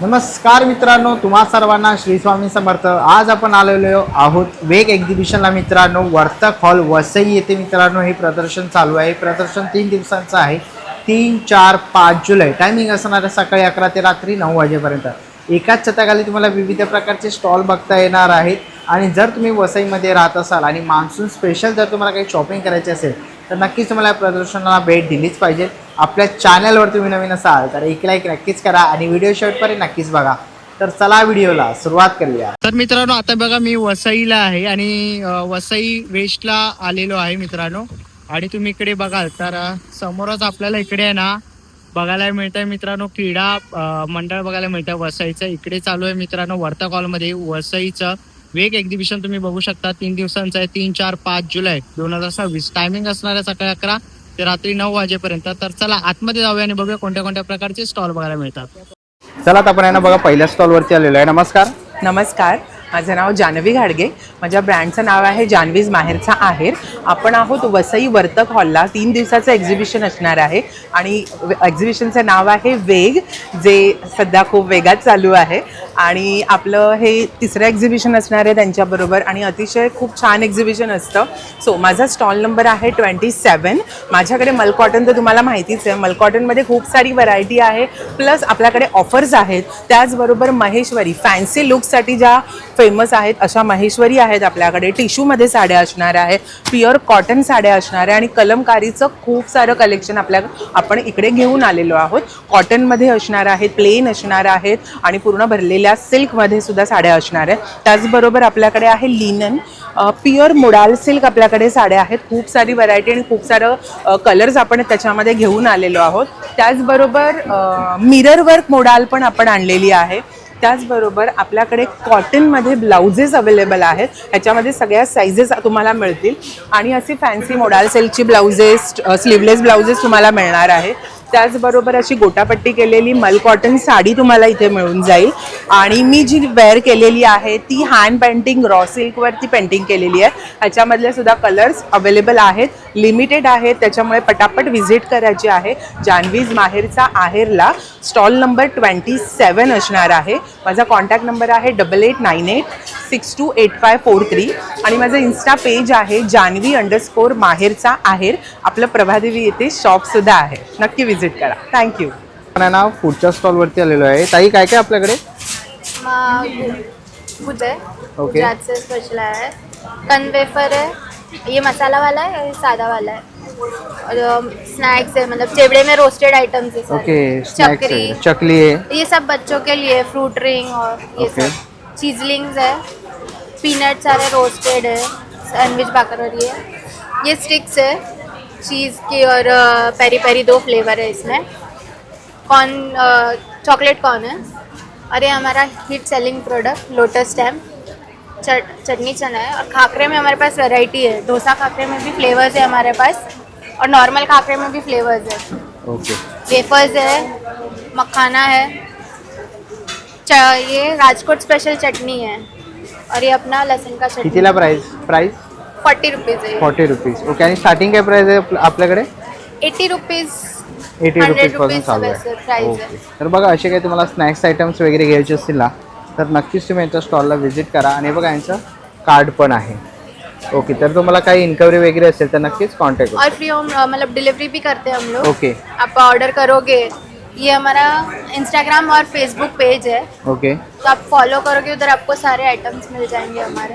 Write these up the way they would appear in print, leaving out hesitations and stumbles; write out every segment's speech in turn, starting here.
नमस्कार मित्रांनो, तुम्हा सर्वांना श्री स्वामी समर्थ। आज आपण आलेलो आहोत वेग एक्झिबिशनला मित्रांनो। वर्तक हॉल वसई येथे मित्रांनो हे प्रदर्शन चालू आहे। प्रदर्शन 3 दिवसांचं आहे, 3, 4, 5 जुलै। टायमिंग असणार आहे सकाळी 11 ते रात्री 9 वाजेपर्यंत। एकाच छताखाली तुम्हाला विविध प्रकारचे स्टॉल बघता येणार आहेत। आणि जर तुम्ही वसईमध्ये राहत असाल आणि मान्सून स्पेशल जर तुम्हाला काही शॉपिंग करायची असेल तर नक्कीच तुम्हाला या प्रदर्शनाला भेट दिलीच पाहिजे। आपल्या चॅनलवर तुम्ही नवीन असाल तर एक लाईक नक्कीच करा आणि व्हिडिओ शेवटपर्यंत नक्कीच बघा। तर चला व्हिडिओला सुरुवात करूया। तर मित्रांनो, आता बघा मी वसईला आहे आणि वसई वेस्टला आलेलो आहे मित्रांनो। आणि तुम्ही इकडे बघाल तर समोरच आपल्याला इकडे आहे ना बघायला मिळतंय मित्रांनो, क्रीडा मंडळ बघायला मिळतं वसईचं। इकडे चालू आहे मित्रांनो वर्तक हॉलमध्ये वसईचं वेग एक्झिबिशन। तुम्ही बघू शकता 3 दिवसांचं आहे, 3, 4, 5 जुलै 2026। टायमिंग असणार आहे सकाळी 11 ते रात्री 9 वाजेपर्यंत। तर चला आतमध्ये जाऊया आणि बघूया कोणत्या कोणत्या प्रकारचे स्टॉल बघायला मिळतात। चला आता आपण बघा पहिल्या स्टॉलवरती आलेलो आहे। नमस्कार। नमस्कार, माझं नाव जानवी घाडगे। माझ्या ब्रँडचं नाव आहे जानवीज माहेरचा आहेर। आपण आहोत वसई वर्तक हॉलला। 3 दिवसाचं एक्झिबिशन असणार आहे आणि एक्झिबिशनचं नाव आहे वेग, जे सध्या खूप वेगात चालू आहे। आणि आपलं हे तिसरं एक्झिबिशन असणार आहे त्यांच्याबरोबर आणि अतिशय खूप छान एक्झिबिशन असतं। सो माझा स्टॉल नंबर आहे 27। माझ्याकडे मल कॉटन तर तुम्हाला माहितीच आहे, मल कॉटनमध्ये खूप सारी व्हरायटी आहे, प्लस आपल्याकडे ऑफर्स आहेत। त्याचबरोबर महेश्वरी फॅन्सी लुक्ससाठी ज्या फेमस आहेत अशा महेश्वरी आहेत आपल्याकडे। टिश्यूमध्ये साड्या असणार आहे, प्युअर कॉटन साड्या असणार आहे आणि कलमकारीचं खूप सारं कलेक्शन आपण इकडे घेऊन आलेलो आहोत। कॉटनमध्ये असणार आहेत, प्लेन असणार आहेत आणि पूर्ण भरलेल्या सिल्कमध्ये सुद्धा साड्या असणार आहेत। त्याचबरोबर आपल्याकडे आहे लिनन, प्युअर मोडाल सिल्क आपल्याकडे साड्या आहेत। खूप सारी व्हरायटी आणि खूप सारं कलर्स आपण त्याच्यामध्ये घेऊन आलेलो आहोत। त्याचबरोबर मिरर वर्क मोडाल पण आपण आणलेली आहे। त्याचबरोबर आपल्याकडे कॉटनमध्ये ब्लाउजेस अवेलेबल आहेत, ह्याच्यामध्ये सगळ्या साईजेस तुम्हाला मिळतील आणि अशी फॅन्सी मोडाल सिल्कची ब्लाउजेस, स्लीवलेस ब्लाउजेस तुम्हाला मिळणार आहे। त्याचबरोबर अशी गोटापट्टी केलेली मल कॉटन साडी तुम्हाला इथे मिळून जाईल आणि मी जी वेअर केलेली आहे ती हँड पेंटिंग रॉ सिल्कवरती पेंटिंग केलेली आहे। ह्याच्यामधले सुद्धा कलर्स अवेलेबल आहेत, लिमिटेड आहेत, त्याच्यामुळे पटापट व्हिजिट करायची आहे। जानवीज माहेरचा आहेरला स्टॉल नंबर 27 असणार आहे। माझा कॉन्टॅक्ट नंबर आहे 8898628543 आणि माझं इन्स्टा पेज आहे जानवी_माहेरचा आहेर। आपलं प्रभादेवी येथे शॉपसुद्धा आहे, नक्की व्हिजिट करा। थँक्यू। आपण नाव पुढच्या स्टॉलवरती आलेलो आहे। ताई काय काय आपल्याकडे? गुड है, ओके। गुजरात से स्पेशल आया है। कन वेफर है, ये मसाला वाला है, ये सादा वाला है। और स्नैक्स है, मतलब चिवड़े में रोस्टेड आइटम्स है सारे। ओके, स्नैक्स चकरी, है, चकली है, ये सब बच्चों के लिए, फ्रूट रिंग और ये ओके। सब चीजलिंग्स है, पीनट सारे रोस्टेड है, सैंडविच बाकरवरी है। ये स्टिक्स है चीज़ की और पेरी पेरी 2 फ्लेवर है इसमें। कॉर्न, चॉकलेट कॉर्न है। और ये हमारा hit selling product lotus stem चटनी चना है। और खाकरे में हमारे पास वैरायटी है, डोसा खाकरे में भी फ्लेवर्स है हमारे पास और नॉर्मल खाकरे में भी फ्लेवर्स है। ओके। वेफर्स है, मखाना है, ये राजकोट स्पेशल चटनी है और ये अपना लहसुन का चटनी। कितीला प्राइस? 40 रुपीज़ है। 40 रुपीज। ओके। आणि स्टार्टिंग काय प्राइस आहे आपल्याकडे? 80 रुपीज़, 80 रुपीज पासून चालू आहे। प्राइस है। ओके। तर बघा असे काही तुम्हाला स्नॅक्स आयटम्स वगैरे घ्यायचे असतील ना तर नक्कीच तुम्ही यांच्या स्टॉलला व्हिजिट करा आणि बघा यांचं कार्ड पण आहे। ओके। तर तुम्हाला काही इन्क्वायरी वगैरे असेल तर नक्कीच कॉन्टॅक्ट करा। और फ्री होम मतलब डिलीवरी भी करते हैं हम लोग। ओके। आप ऑर्डर करोगे, ये हमारा इंस्टाग्राम और फेसबुक पेज है, ओके। तो आप फॉलो करोगे, उधर आपको सारे आइटम्स मिल जाएंगे हमारे।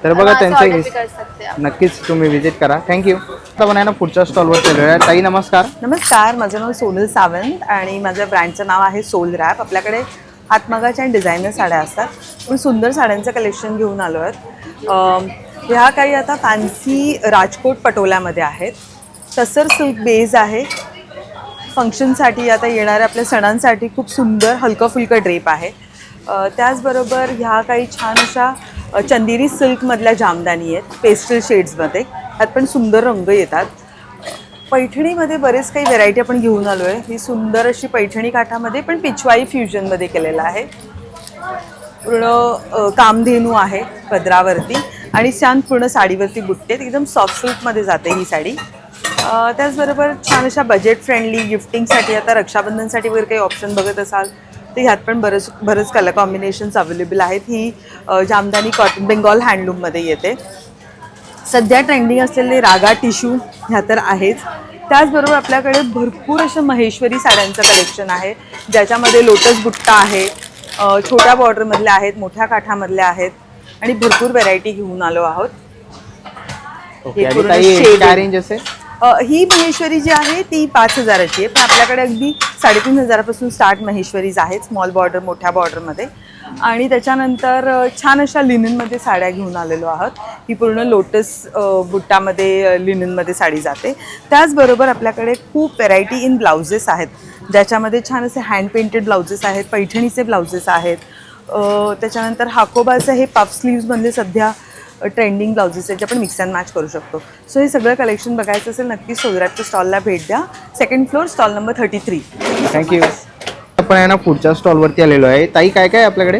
तर बघा वहाँ से ऑर्डर भी त्यांचं कर सकते हैं आप। नक्कीच तुम्ही व्हिजिट करा। थँक्यू। आता आपण ना पुढच्या स्टॉलवर चाललो आहे। ताई नमस्कार। नमस्कार, माझं नाव सोनल सावंत आणि माझ्या ब्रँडचं नाव आहे सोल रॅप। आपल्याकडे हातमागाच्या आणि डिझायनर साड्या असतात, पण सुंदर साड्यांचं कलेक्शन घेऊन आलो आहेत। ह्या काही आता फॅन्सी राजकोट पटोल्यामध्ये आहेत। तसर सिल्क बेस आहे, फंक्शनसाठी आता येणाऱ्या आपल्या सणांसाठी खूप सुंदर हलकं फुलकं ड्रेप आहे। त्याचबरोबर ह्या काही छान अशा चंदेरी सिल्कमधल्या जामदानी आहेत पेस्टल शेड्समध्ये, ह्यात पण सुंदर रंग येतात। पैठणीमध्ये बरेच काही व्हेरायटी आपण घेऊन आलो आहे। ही सुंदर अशी पैठणी काठामध्ये पण पिचवाई फ्युजनमध्ये केलेलं आहे। पूर्ण कामधेनू आहे पदरावरती आणि छान पूर्ण साडीवरती बुट्टे, एकदम सॉफ्ट सिल्कमध्ये जाते ही साडी। त्याचबरोबर छान अशा बजेट फ्रेंडली गिफ्टिंगसाठी आता रक्षाबंधनसाठी वगैरे काही ऑप्शन बघत असाल तर ह्यात पण बरंच कलर कॉम्बिनेशन्स अवेलेबल आहेत. ही जामदानी कॉटन बेंगॉल हँडलूममध्ये येते. सध्या ट्रेंडिंग असलेले रागा टिश्यू ह्या तर आहेच. त्याचबरोबर आपल्याकडे भरपूर असं महेश्वरी साड्यांचं कलेक्शन आहे, ज्याच्यामध्ये लोटस बुट्टा आहे, छोट्या बॉर्डरमधल्या आहेत, मोठ्या काठामधल्या आहेत आणि भरपूर व्हरायटी घेऊन आलो आहोत. ओके, हे आणि पूर्ण ताई shade काय आहे. रेंज असेल? ही महेश्वरी जी आहे ती 5,000ची आहे, पण आपल्याकडे अगदी 3,500पासून स्टार्ट महेश्वरीज आहेत, स्मॉल बॉर्डर मोठ्या बॉर्डरमध्ये. आणि त्याच्यानंतर छान अशा लिननमध्ये साड्या घेऊन आलेलो आहोत. ही पूर्ण लोटस बुट्टामध्ये लिननमध्ये साडी जाते. त्याचबरोबर आपल्याकडे खूप व्हरायटी इन ब्लाउजेस आहेत, ज्याच्यामध्ये छान असे हँड पेंटेड ब्लाउजेस आहेत, पैठणीचे ब्लाउजेस आहेत. त्याच्यानंतर हाकोबाचं हे पफ स्लीव्समधले सध्या ट्रेंडिंग ब्लाउजेस आहेत, जे आपण मिक्स अँड मॅच करू शकतो. सो हे सगळं कलेक्शन बघायचं असेल नक्कीच सोदराच्या स्टॉलला भेट द्या. 2nd floor, stall number 33. Thank you. आपण आहे ना पुढच्या स्टॉलवरती आलेलो आहे. ताई काय काय आहे आपल्याकडे?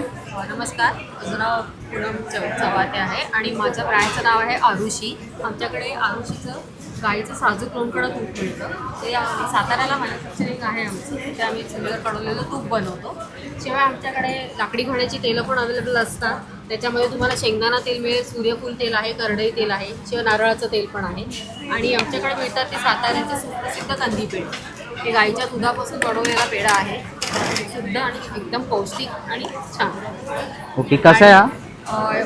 नमस्कार, माझं नाव पूनम चव्हाटे आहे आणि माझ्या ब्रँडचं नाव आहे आरुषी. आमच्याकडे आरुषीचं गाईचं साजूक लोणकडं तूप मिळतं. ते साताऱ्याला मॅन्युफॅक्चरिंग आहे आमचं, ते आम्ही चुलीवर कडवलेलं तूप बनवतो. शिवाय आमच्याकडे लाकडी घोड्याची तेलं पण अवेलेबल असतात. त्याच्यामध्ये तुम्हाला शेंगदाणा तेल मिळेल, सूर्यफूल तेल आहे, करडई तेल आहे, शिवाय नारळाचं तेल पण आहे. आणि आमच्याकडे मिळतात ते साताऱ्याचे सुप्रसिद्ध कंदी पेढे. हे गाईच्या दुधापासून बनवलेला पेढा आहे, शुद्ध आणि एकदम पौष्टिक आणि छान. ओके, कसं आहे हा?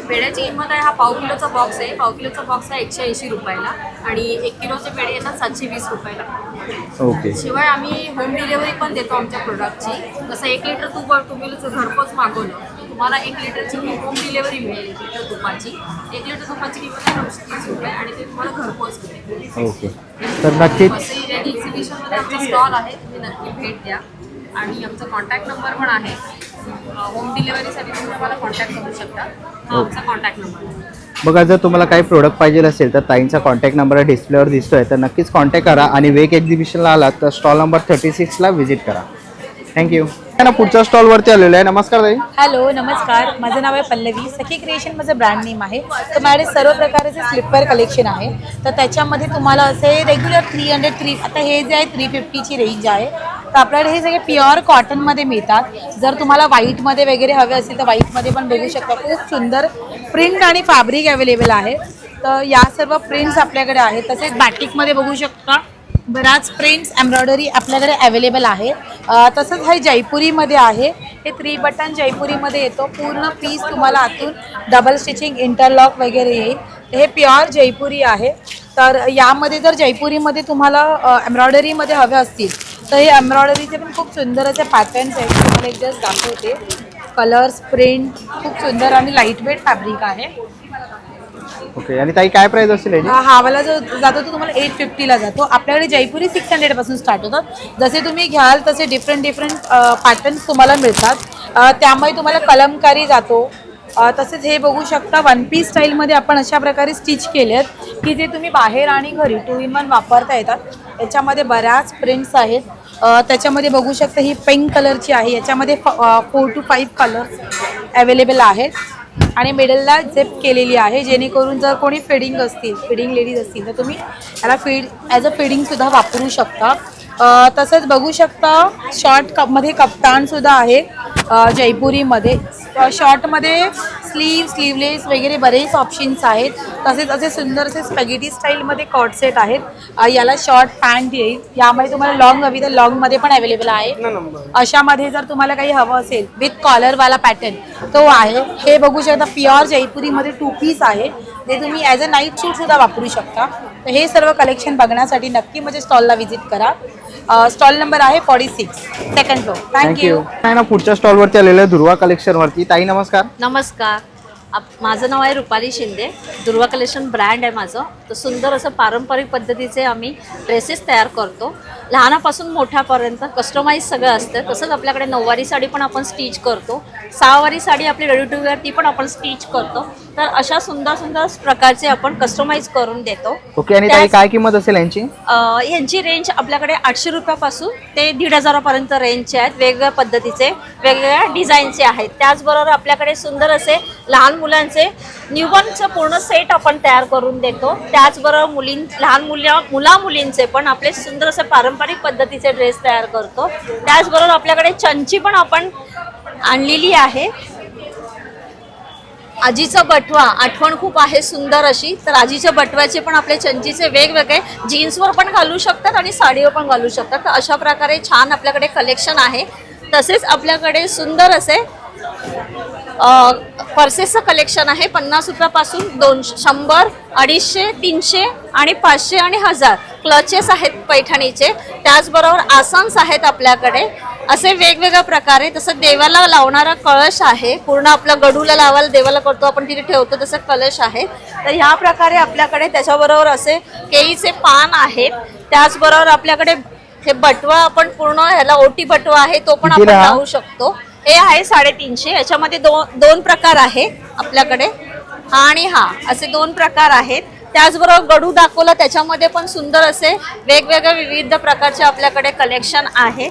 पेढ्याची किंमत आहे, हा पाव किलोचा बॉक्स आहे. पाव किलोचा बॉक्स आहे 180 रुपयाला आणि 1 किलोचे पेढे येतात 720 रुपयाला. ओके. शिवाय आम्ही होम डिलेवरी पण देतो आमच्या प्रोडक्टची. जसं 1 लिटर तूप तुम्ही घरपोच मागवलं तुम्हाला 1 लिटरची होम डिलेवरी मिळेल. 1 लिटर तुपाची 1 लिटर तुपाची किंमत आहे 930 रुपये आणि ते तुम्हाला घरपोच मिळेल. ओके, तर नक्कीच एक्झिबिशनमध्ये आमचा स्टॉल आहे, तुम्ही नक्की भेट द्या. आणि आमचा कॉन्टॅक्ट नंबर पण आहे. होम डिलिव्हरीसाठी तुम्ही आम्हाला कॉन्टॅक्ट करू शकता. हा आमचा कॉन्टॅक्ट नंबर आहे. बघा, जर तुम्हाला काही प्रोडक्ट पाहिजे असेल तर ताईंचा कॉन्टॅक्ट नंबर डिस्प्लेवर दिसतोय, तर नक्कीच कॉन्टॅक्ट करा. आणि वेग एक्झिबिशनला आलात तर स्टॉल नंबर 36ला व्हिजिट करा. थँक्यू. ना पुढच्या स्टॉलवरती आलेलो आहे. नमस्कार ताई. हॅलो, नमस्कार. माझं नाव आहे पल्लवी. सखी क्रिएशन माझं ब्रँड नेम आहे. तर माझ्याकडे सर्व प्रकारचे स्लिपवेअर कलेक्शन आहे. तर त्याच्यामध्ये तुम्हाला असे रेग्युलर 300 आता हे जे आहे 350ची रेंज आहे. तर आपल्याकडे हे सगळे प्युअर कॉटनमध्ये मिळतात. जर तुम्हाला व्हाईटमध्ये वगैरे हवे असेल तर व्हाईटमध्ये पण बघू शकता. खूप सुंदर प्रिंट आणि फॅब्रिक अवेलेबल आहे. तर या सर्व प्रिंट्स आपल्याकडे आहेत. तसेच बॅटिकमध्ये बघू शकता बराच प्रिंट्स एम्ब्रॉयडरी आपल्याकडे अवेलेबल आहे. तसंच हे जयपुरीमध्ये आहे. हे 3 बटन जयपुरीमध्ये येतो. पूर्ण पीस तुम्हाला आतून डबल स्टिचिंग इंटरलॉक वगैरे येईल. हे प्युअर जयपुरी आहे. तर यामध्ये जर जयपुरीमध्ये तुम्हाला एम्ब्रॉयडरीमध्ये हवे असतील तर हे एम्ब्रॉयडरीचे पण खूप सुंदर असे पॅटर्न्स आहेत. तुम्हाला एक जस्ट दाखवते. कलर्स, प्रिंट खूप सुंदर आणि लाईटवेट फॅब्रिक आहे. ओके, आणि ताई काय प्राइस असेल याची? हा वाला जो जातो तो तुम्हाला 850ला जातो. आपल्याकडे जयपुरी 600 पासून स्टार्ट होतात. जसे तुम्ही घ्याल तसे डिफरंट पॅटर्न्स तुम्हाला मिळतात. त्यामुळे तुम्हाला कलमकारी जातो. तसेच हे बघू शकता 1 पीस स्टाईलमध्ये आपण अशा प्रकारे स्टिच केले आहेत की जे तुम्ही बाहेर आणि घरी 2 in 1 वापरता येतात. याच्यामध्ये बऱ्याच प्रिंट्स आहेत. त्याच्यामध्ये बघू शकता ही पिंक कलरची आहे. याच्यामध्ये 4 to 5 कलर्स अवेलेबल आहेत. आणि मिडलला झेप केलेली आहे, जेणेकरून जर कोणी फिडिंग लेडीज असतील तर तुम्ही याला ॲज अ फिडिंगसुद्धा वापरू शकता. तसंच बघू शकता शॉर्ट कपमध्ये कप्तानसुद्धा आहे जयपुरीमध्ये. शॉर्टमध्ये स्लीवलेस वगैरे बरेच ऑप्शन्स आहेत. तसेच असे सुंदर असे स्पॅगेटी स्टाईलमध्ये कॉट सेट आहेत. याला शॉर्ट पॅन्ट येईल. यामध्ये तुम्हाला लॉंग हवी तर लॉंगमध्ये पण अवेलेबल आहे. अशामध्ये जर तुम्हाला काही हवं असेल विथ कॉलरवाला पॅटर्न तो आहे. हे बघू शकता प्युअर जयपुरीमध्ये 2 पीस आहे, जे तुम्ही ॲज अ नाईट सूटसुद्धा वापरू शकता. तर हे सर्व कलेक्शन बघण्यासाठी नक्की माझ्या स्टॉलला व्हिजिट करा. स्टॉल नंबर आहे 46, 2nd फ्लोअर. थँक्यू. आहे ना पुढच्या स्टॉलवरती आलेलं आहे दुर्वा कलेक्शनवरती. ताई नमस्कार. नमस्कार. माझं नाव आहे रुपाली शिंदे. दुर्वा कलेक्शन ब्रँड आहे माझं. तर सुंदर असं पारंपरिक पद्धतीचे आम्ही ड्रेसेस तयार करतो. लहानापासून मोठ्यापर्यंत कस्टमाइज सगळं असतं. तसंच आपल्याकडे 9वारी साडी पण आपण स्टिच करतो. 6वारी साडी आपली रेडी टू वेअर ती पण आपण स्टिच करतो. तर अशा सुंदर सुंदर प्रकारचे आपण कस्टमाइज करून देतो. ओके, आणि ताई काय किंमत असेल यांची? यांची रेंज आपल्याकडे 800 रुपयापासून ते 1,500 पर्यंत रेंजचे आहेत. वेगवेगळ्या पद्धतीचे वेगवेगळ्या डिझाईनचे आहेत. त्याचबरोबर आपल्याकडे सुंदर असे लहान मुलांचे न्यूबॉर्नचं पूर्ण सेट आपण तयार करून देतो. त्याचबरोबर लहान मुला मुलींचे पण आपले सुंदर असे पारंपरिक पारंपरिक पद्धतीचे ड्रेस तयार करतो. त्याचबरोबर आपल्याकडे चंची पण आपण आणलेली आहे. आजीचा बटवा आठवण खूप आहे सुंदर अशी, तर आजीच्या बटव्याचे पण आपले चंचीचे वेगवेगळे जीन्सवर पण घालू शकतात आणि साडीवर पण घालू शकतात. तर अशा प्रकारे छान आपल्याकडे कलेक्शन आहे. तसेच आपल्याकडे सुंदर असे पर्सेसचं कलेक्शन आहे. 50 रुपयापासून 200, 100, 250, 300 आणि 500 आणि 1000 क्लचेस आहेत पैठणीचे. त्याचबरोबर आसन्स आहेत आपल्याकडे असे वेगवेगळ्या प्रकारे. तसं देवाला लावणारा कळश आहे, पूर्ण आपलं गडूला लावायला देवाला करतो आपण तिथे ठेवतो तसं कलश आहे. तर ह्या प्रकारे आपल्याकडे त्याच्याबरोबर असे केळीचे पान आहेत. त्याचबरोबर आपल्याकडे हे बटवा आपण पूर्ण ह्याला ओटी बटवा आहे तो पण आपण लावू शकतो. हे आहे 350. याच्यामध्ये दोन प्रकार आहे आपल्याकडे, हा आणि हा असे 2 प्रकार आहेत. त्याचबरोबर गडू दाखवला त्याच्यामध्ये पण सुंदर असे वेगवेगळे विविध प्रकारचे आपल्याकडे कलेक्शन आहे.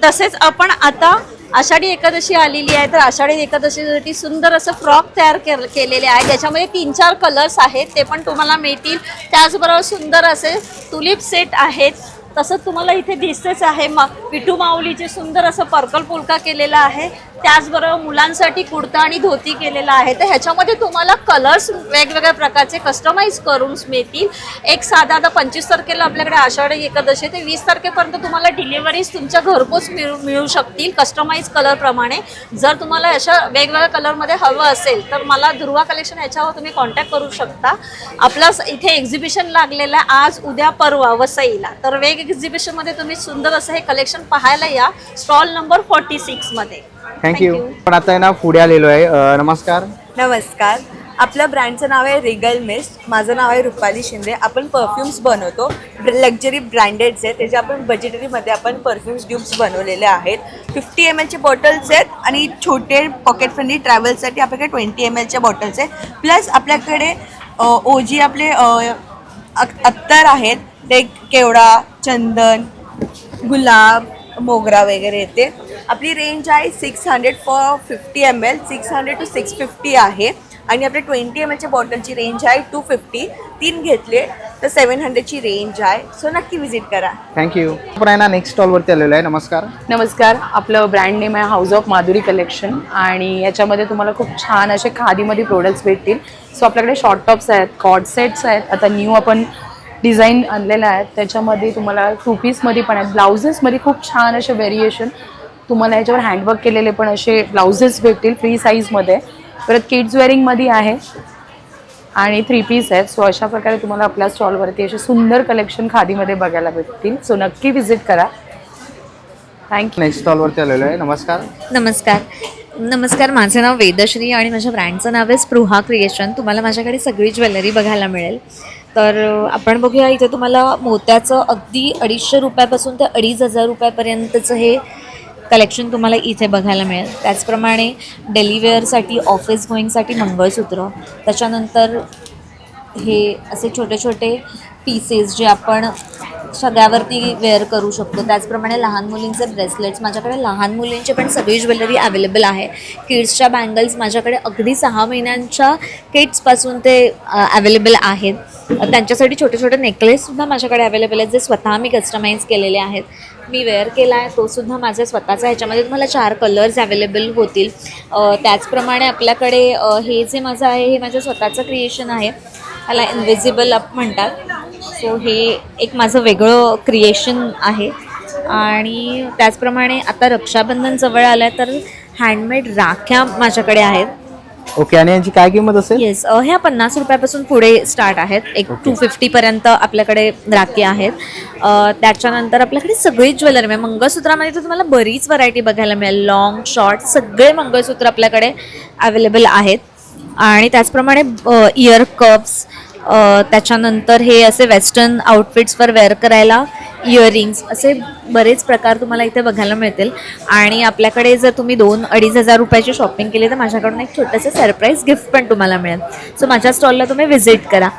तसेच आपण आता आषाढी एकादशी आलेली आहे, तर आषाढी एकादशीसाठी सुंदर असं फ्रॉक तयार केलेले आहे. ज्याच्यामध्ये 3-4 कलर्स आहेत ते पण तुम्हाला मिळतील. त्याचबरोबर सुंदर असे टुलिप सेट आहेत. तसंच तुम्हाला इथे दिसतेच आहे पिठू माऊलीचे सुंदर असं पर्पल पुलका केलेला आहे. त्याचबरोबर मुलांसाठी कुर्ता आणि धोती केलेला आहे. तर ह्याच्यामध्ये तुम्हाला कलर्स वेगवेगळ्या प्रकारचे कस्टमाइज करून मिळतील. एक साधा आता 25 तारखेला आपल्याकडे आषाढी एकादशी ते 20 तारखेपर्यंत तुम्हाला डिलिव्हरीज तुमच्या घरपोच मिळू शकतील कस्टमाइज कलरप्रमाणे. जर तुम्हाला अशा वेगवेगळ्या कलरमध्ये हवं असेल तर मला दुर्वा कलेक्शन याच्यावर तुम्ही कॉन्टॅक्ट करू शकता. आपला इथे एक्झिबिशन लागलेलं आहे आज उद्या परवा वसईला. तर वेग एक्झिबिशनमध्ये तुम्ही सुंदर असं हे कलेक्शन पाहायला या. स्टॉल नंबर 46 मध्ये. थँक्यू. पण आता आहे ना पुढे आलेलो आहे. नमस्कार. नमस्कार. आपल्या ब्रँडचं नाव आहे रिगल मिस्ट. माझं नाव आहे रुपाली शिंदे. आपण परफ्युम्स बनवतो, लक्झरी ब्रँडेड्स आहेत. त्याचे आपण बजेटरीमध्ये आपण परफ्युम्स ट्यूब्स बनवलेले आहेत. 50 ml चे बॉटल्स आहेत आणि छोटे पॉकेट फ्रेंडली ट्रॅव्हलसाठी आपल्याकडे 20 ml च्या बॉटल्स आहेत. प्लस आपल्याकडे ओजी आपले अत्तर आहेत, ते केवडा, चंदन, गुलाब, मोगरा वगैरे येते. आपली रेंज आहे 600 फॉर 50 ml, 600 to 650 आहे. आणि आपल्या 20 ml च्या बॉटलची रेंज आहे 250. 3 घेतले तर 700 ची रेंज आहे. सो नक्की विजिट करा. थँक्यू. आपण आहे ना नेक्स्ट स्टॉलवरती आलेलो आहे. नमस्कार. नमस्कार. आपलं ब्रँड नेम आहे हाऊस ऑफ माधुरी कलेक्शन आणि याच्यामध्ये तुम्हाला खूप छान असे खादीमध्ये प्रोडक्ट्स भेटतील. सो आपल्याकडे शॉर्ट टॉप्स आहेत, कॉर्ड सेट्स आहेत. आता न्यू आपण डिझाईन आणलेलं आहे. त्याच्यामध्ये तुम्हाला 2 पीसमध्ये पण आहेत. ब्लाउजेसमध्ये खूप छान असे व्हेरिएशन तुम्हाला ह्याच्यावर हँडवर्क केलेले पण असे ब्लाउजेस भेटतील फ्री साईजमध्ये. परत किड्स वेअरिंगमध्ये आहे आणि 3 पीस आहेत. सो अशा प्रकारे तुम्हाला आपल्या स्टॉलवरती असे सुंदर कलेक्शन खादीमध्ये बघायला भेटतील. सो नक्की व्हिजिट करा. थँक्यू. नेक्स्ट स्टॉलवरती आलेलो आहे. नमस्कार. नमस्कार. माझं नाव वेदश्री आणि माझ्या ब्रँडचं नाव आहे स्पृहा क्रिएशन. तुम्हाला माझ्याकडे सगळी ज्वेलरी बघायला मिळेल. तर आपण बघूया इथे तुम्हाला मोत्याचं अगदी 250 रुपयापासून ते 2500 रुपयापर्यंतचं हे कलेक्शन तुम्हाला इथे बघायला मिळेल. त्याचप्रमाणे डेली वेअरसाठी ऑफिस गोईंगसाठी मंगळसूत्र, त्याच्यानंतर हे असे छोटे छोटे पीसेस जे आपण सगळ्यावरती वेअर करू शकतो. त्याचप्रमाणे लहान मुलींचे ब्रेसलेट्स, माझ्याकडे लहान मुलींची पण सगळी ज्वेलरी अवेलेबल आहे. किड्सच्या बँगल्स माझ्याकडे अगदी 6 महिन्यांच्या किड्सपासून ते अवेलेबल आहेत. त्यांच्यासाठी छोटे छोटे नेकलेससुद्धा माझ्याकडे अवेलेबल आहेत जे स्वतः मी कस्टमाइज केलेले आहेत. मी वेअर केला आहे तोसुद्धा माझा स्वतःचा. ह्याच्यामध्ये तुम्हाला 4 कलर्स अवेलेबल होतील. त्याचप्रमाणे आपल्याकडे हे जे माझं आहे हे माझं स्वतःचं क्रिएशन आहे. ह्याला इन्व्हिजिबल अप म्हणतात. सो हे एक माझं वेगळं क्रिएशन आहे. आणि त्याचप्रमाणे आता रक्षाबंधन जवळ आलं आहे तर हँडमेड राख्या माझ्याकडे आहेत. ओके. आणि यांची काय किंमत असेल? येस, ह्या 50 रुपयापासून पुढे स्टार्ट आहेत. एक 250पर्यंत आपल्याकडे राखी आहेत. त्याच्यानंतर आपल्याकडे सगळी ज्वेलरी म्हणजे मंगळसूत्रामध्ये तर तुम्हाला बरीच व्हरायटी बघायला मिळेल. लॉंग, शॉर्ट सगळे मंगळसूत्र आपल्याकडे अवेलेबल आहेत. आणि त्याचप्रमाणे इयर कप्स, त्याच्यानंतर हे असे वेस्टर्न आउटफिट्सवर वेअर करायला इयरिंग्स, असे बरेच प्रकार तुम्हाला इथे बघायला मिळतील. आणि आपल्याकडे जर तुम्ही 2-2.5 हजार रुपयाची शॉपिंग केली तर माझ्याकडून एक छोटंसं सरप्राईज गिफ्ट पण तुम्हाला मिळेल. सो माझ्या स्टॉलला तुम्ही व्हिजिट करा.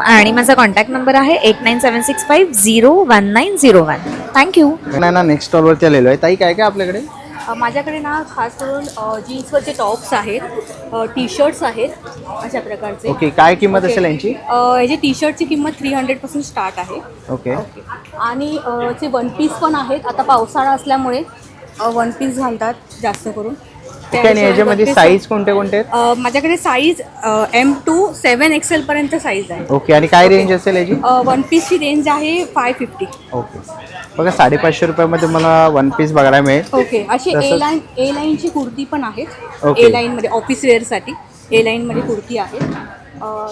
आणि माझा कॉन्टॅक्ट नंबर आहे 8976501901. थँक्यू. नाही ना नेक्स्ट स्टॉलवरती आलेलो आहे. ताई काय काय आपल्याकडे? माझ्याकडे ना खास करून जीन्सवरचे टॉप्स आहेत, टी शर्ट्स आहेत अशा प्रकारचे. ओके, काय किंमत असेल यांची? याची टी शर्टची किंमत 300 पासून स्टार्ट आहे. ओके. आणि चे वन पीस पण आहेत. आता पावसाळा असल्यामुळे वन पीस घालतात जास्त करून. ओके, आणि याच्यामध्ये साईज कोणते कोणते आहेत? माझ्याकडे साईज M to 7XL पर्यंत साईज आहे. ओके, आणि काय रेंज असेल याची? वन पीसची रेंज आहे 550. ओके, बघा 550 रुपयामध्ये मला वन पीस बघायला मिळेल. ओके, अशी तसंच- ए लाईनची कुर्ती पण आहेत. ओके. ए लाईनमध्ये ऑफिस वेअरसाठी ए लाईनमध्ये कुर्ती आहेत.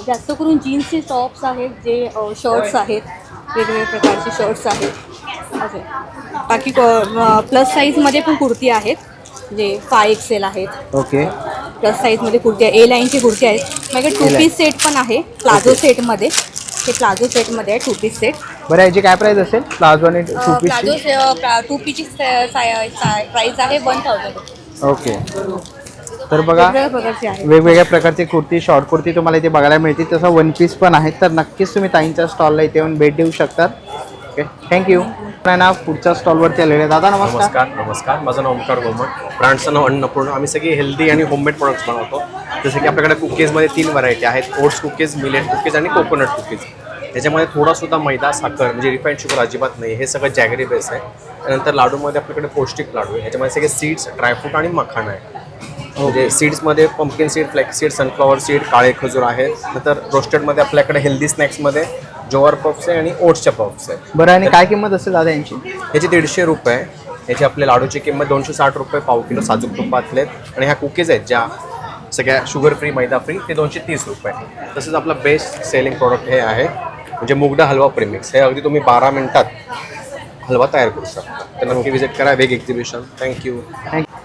जास्त करून जीन्सचे टॉप्स आहेत, जे शर्ट्स आहेत, वेगवेगळ्या प्रकारचे शर्ट्स आहेत असे. बाकी प्लस साईजमध्ये पण कुर्ती आहेत, जे 5XL आहेत. ओके. प्लस साईजमध्ये कुर्ती आहे, ए लाईनची कुर्ती आहेत. माझ्याकडे टू पीस सेट पण आहे प्लाझो सेटमध्ये. हे प्लाझो सेटमध्ये आहे टू पीस सेट. बरं, याची काय प्राइस असेल प्लाझो आणि टू प्लाझो पीसची? टू पीसची प्राईस आहे 1000. ओके, तर बघा वेगवेगळ्या प्रकारचे आहे. वेगवेगळ्या प्रकारची कुर्ती, शॉर्ट कुर्ती तुम्हाला इथे बघायला मिळतील. तसं वन पीस पण आहे, तर नक्कीच तुम्ही ताईंच्या स्टॉलला इथे येऊन भेट देऊ शकता. Okay, thank you. ना पुढच्या स्टॉलवरती आलेले आहे. दादा नमस्कार. नमस्कार. माझं नाव ओमकार गोमट, ब्रँडचं नाव अन्नपूर्ण. आम्ही सगळी हेल्दी आणि होममेड प्रोडक्ट्स बनवतो. जसं की आपल्याकडे कुकीजमध्ये 3 व्हरायटी आहेत, ओट्स कुकीज, मिलेट कुकीज आणि कोकोनट कुकीज. त्याच्यामध्ये थोडासुद्धा मैदा, साखर म्हणजे रिफाईंड शुगर अजिबात नाही. हे सगळं जॅगरी बेस आहे. त्यानंतर लाडूमध्ये आपल्याकडे पौष्टिक लाडू आहे. ह्याच्यामध्ये सगळे सीड्स, ड्रायफ्रूट आणि मखाना आहे. म्हणजे सीड्समध्ये pumpkin seed, flax seed, sunflower seed, काळे खजूर आहेत. नंतर रोस्टेडमध्ये आपल्याकडे हेल्दी स्नॅक्समध्ये ज्वार पफ्स आहे आणि ओट्सच्या पफ्स आहे. बरं, आणि काय किंमत असेल दादा यांची? याची 150 रुपये. याची आपल्या लाडूची किंमत 260 रुपये पाव किलो साजूक तुपातले आहेत. आणि ह्या कुकीज आहेत ज्या सगळ्या शुगर फ्री, मैदा फ्री, ते 230 रुपये. तसंच आपलं बेस्ट सेलिंग प्रोडक्ट हे आहे म्हणजे मुगडा हलवा प्रीमिक्स. हे अगदी तुम्ही 12 मिनिटात हलवा तयार करू शकता. तर नक्की विजिट करा वेग एक्झिबिशन. थँक्यू.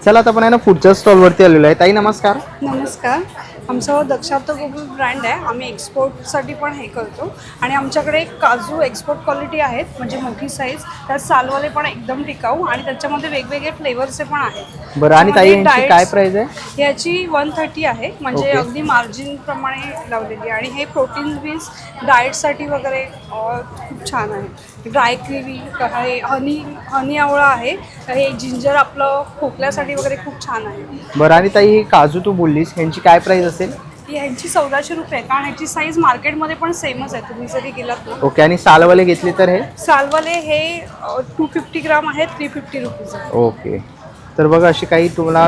चला, आता आपण आहे ना पुढच्या स्टॉलवरती आलेलो आहे. ताई नमस्कार. नमस्कार. आमचं दक्षार्थ ग्लोबल ब्रँड आहे. आम्ही एक्सपोर्टसाठी पण हे करतो. आणि आमच्याकडे काजू एक्सपोर्ट क्वालिटी आहेत, म्हणजे मोठी साईज. त्यात सालवाले पण एकदम टिकाऊ आणि त्याच्यामध्ये वेगवेगळे फ्लेवर्सचे पण आहेत. बरं, आणि ताई यांची त्यामध्ये काय प्राइस आहे? याची 130 आहे, म्हणजे ओके. अगदी मार्जिनप्रमाणे लावलेली आहे. आणि हे प्रोटीन बीन्स डाएटसाठी वगैरे खूप छान आहे. ड्राय किवी आहे, हनी आवळा आहे. हे जिंजर आपलं खोकल्यासाठी वगैरे खूप छान आहे. बरं, आणि ताई ही काजू तू बोललीस, ह्यांची काय प्राइस असेल? ह्यांची 1400 रुपये, कारण ह्याची साईज मार्केटमध्ये पण सेमच आहे, तुम्ही जरी गेलात ना. ओके, आणि सालवाले घेतले तर हे? सालवाले हे 250 ग्राम आहेत, 350 रुपीज आहे. ओके, तर बघा अशी काही तुम्हाला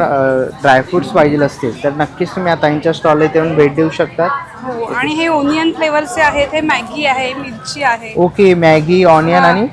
ड्रायफ्रुट्स पाहिजे असतील तर नक्कीच तुम्ही आता यांच्या स्टॉलला इथे येऊन भेट देऊ शकता. हो, आणि हे ओनियन फ्लेवरचे आहेत. हे मॅगी आहे, मिरची आहे. ओके, मॅगी, ऑनियन आणि ऑनियन,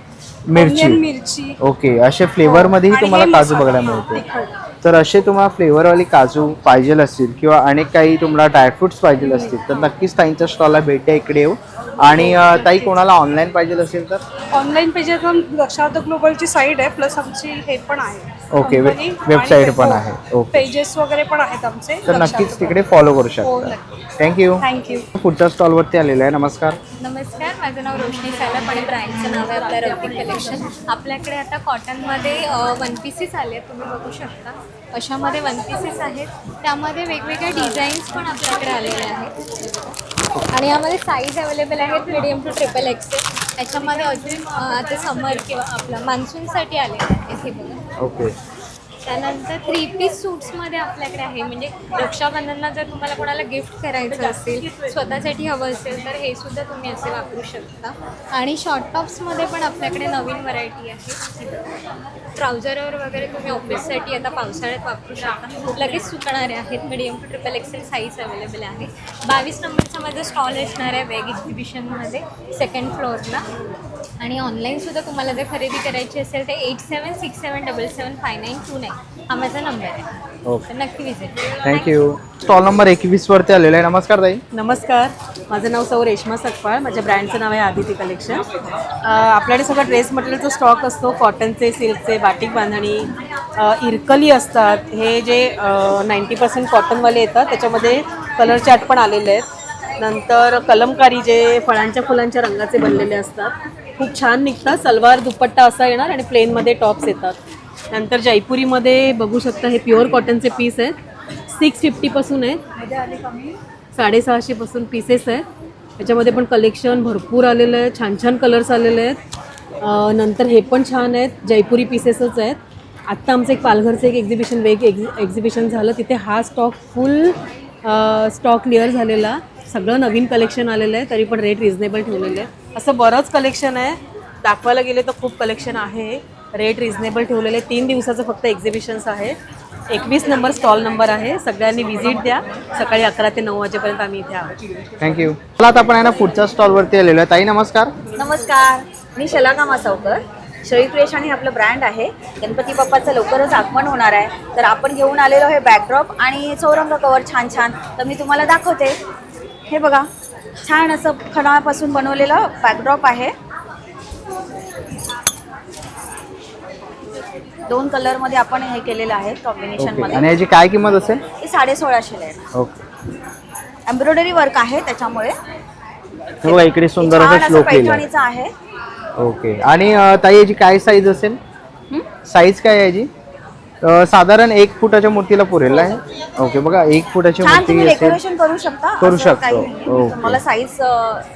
मिरची. मिरची. ओके, असे फ्लेवरमध्येही आणि तुम्हाला हे काजू मसाला, बघायला हां, मिळते. तिखट. तर असे तुम्हाला फ्लेवरवाले काजू पाहिजे असतील किंवा अनेक काही तुम्हाला ड्रायफ्रुट्स पाहिजे असतील तर नक्कीच ताईंच्या स्टॉलला भेट द्या, इकडे येऊ. आणि ताई कोणाला ऑनलाईन पाहिजे असेल तर? ऑनलाईन पाहिजे तर दक्षार्थ ग्लोबलची साईट आहे, प्लस आमची हे पण आहे. ओके, कंपनी वेबसाईट आणि पण आहे. ओके, पेजेस वगैरे पण आहेत आमचे. तर नक्कीच तिकडे फॉलो करू हो, शकता. नक्की. थँक्यू. थँक्यू. पुढच्या स्टॉलवरती आलेलं आहे. नमस्कार. नमस्कार, माझं नाव रोशनी सालप आणि ब्रँडचं नाव आहे आपल्या रवती कलेक्शन. आपल्याकडे आता कॉटनमध्ये वन पीसेस आले आहेत, तुम्ही बघू शकता. अशामध्ये वन पीसेस आहेत, त्यामध्ये वेगवेगळ्या डिझाईन्स पण आपल्याकडे आलेले आहेत. आणि यामध्ये साईज अवेलेबल आहेत मीडियम टू XXL. याच्यामध्ये अजून आता समर किंवा आपलं मान्सूनसाठी आलेलं आहे हे बघा. ओके, त्यानंतर 3 पीस सूट्समध्ये आपल्याकडे आहे, म्हणजे रक्षाबंधनला जर तुम्हाला कोणाला गिफ्ट करायचं असेल, स्वतःसाठी हवं असेल तर हे सुद्धा तुम्ही असे वापरू शकता. आणि शॉर्ट टॉप्समध्ये पण आपल्याकडे नवीन व्हरायटी आहे. ट्राउझरवर वगैरे तुम्ही ऑफिससाठी आता पावसाळ्यात वापरू शकता, लगेच सुकणारे आहेत. Medium to XXL size available आहे. 22 नंबरचा माझा स्टॉल असणार आहे वेग एक्झिबिशनमध्ये, 2nd फ्लोअरला. आणि ऑनलाईनसुद्धा तुम्हाला जर खरेदी करायची असेल तर 8767775929 हा माझा नंबर आहे. ओके, नक्की विजिट. थँक्यू. स्टॉल नंबर 21 वरती आलेला आहे. नमस्कार ताई. नमस्कार, माझं नाव सौ रेश्मा सकपाळ. माझ्या ब्रँडचं नाव आहे आदिती कलेक्शन. आपल्याकडे सगळं ड्रेस मटेरियलचा स्टॉक असतो. कॉटनचे, सिल्कचे, बाटिक बांधणी, इरकली असतात. हे जे 90% कॉटनवाले येतात त्याच्यामध्ये कलर चार्ट पण आलेले आहेत. नंतर कलमकारी जे फळांच्या फुलांच्या रंगाचे बनलेले असतात, खूप छान निघतात. सलवार दुपट्टा असा येणार आणि प्लेनमध्ये टॉप्स येतात. नंतर जयपुरीमध्ये बघू शकता हे प्युअर कॉटनचे पीस आहेत. 650पासून आहेत, 650पासून पीसेस आहेत. याच्यामध्ये पण कलेक्शन भरपूर आलेलं आहे. छान छान कलर्स आलेले आहेत. नंतर हे पण छान आहेत, जयपुरी पीसेसच आहेत. आत्ता आमचं एक पालघरचं एक एक्झिबिशन एक्झिबिशन झालं, तिथे हा स्टॉक फुल स्टॉक क्लिअर झालेला, सगळं नवीन कलेक्शन आलेलं आहे, तरी पण रेट रिझनेबल ठेवलेले आहे. असं बरंच कलेक्शन आहे, दाखवायला गेले तर खूप कलेक्शन आहे, रेट रिझनेबल ठेवलेले. 3 दिवसाचं फक्त एक्झिबिशन्स आहे. 21 नंबर स्टॉल नंबर आहे. सगळ्यांनी व्हिजिट द्या. सकाळी 11 ते 9 वाजेपर्यंत आम्ही इथे आहोत. थँक्यू. चला आता आपण आहे ना पुढच्या स्टॉलवरती आलेलो आहे. ताई नमस्कार. नमस्कार, मी शलाका मासावकर. शळी क्रिएशन हे आपलं ब्रँड आहे. गणपती बाप्पाचं लवकरच आगमन होणार आहे, तर आपण घेऊन आलेलो आहे बॅकड्रॉप आणि चौरंग कवर छान छान. तर मी तुम्हाला दाखवते. हे बघा, छान असं खणापासून बनवलेलं बॅकड्रॉप आहे. 2 कलरमध्ये आपण हे केलेलं आहे कॉम्बिनेशनमध्ये. आणि याची काय किंमत असेल? हे 1650 आहे. ओके. एम्ब्रॉयडरी वर्क आहे त्याच्यामुळे. बघा इकडे सुंदर असं श्लोक लिहिलं आहे. पैठणीचा आहे. ओके. आणि ताई याची काय साईज असेल? साईज काय आहे याची? साधारण 1 फुटाच्या मूर्तीला पुरेल आहे. ओके. बघा 1 फुटाची छान तुम्ही मूर्ती डेकोरेशन करू शकता. करू असं शकतो. काही नाहीये. ओके. तुम्हाला साईज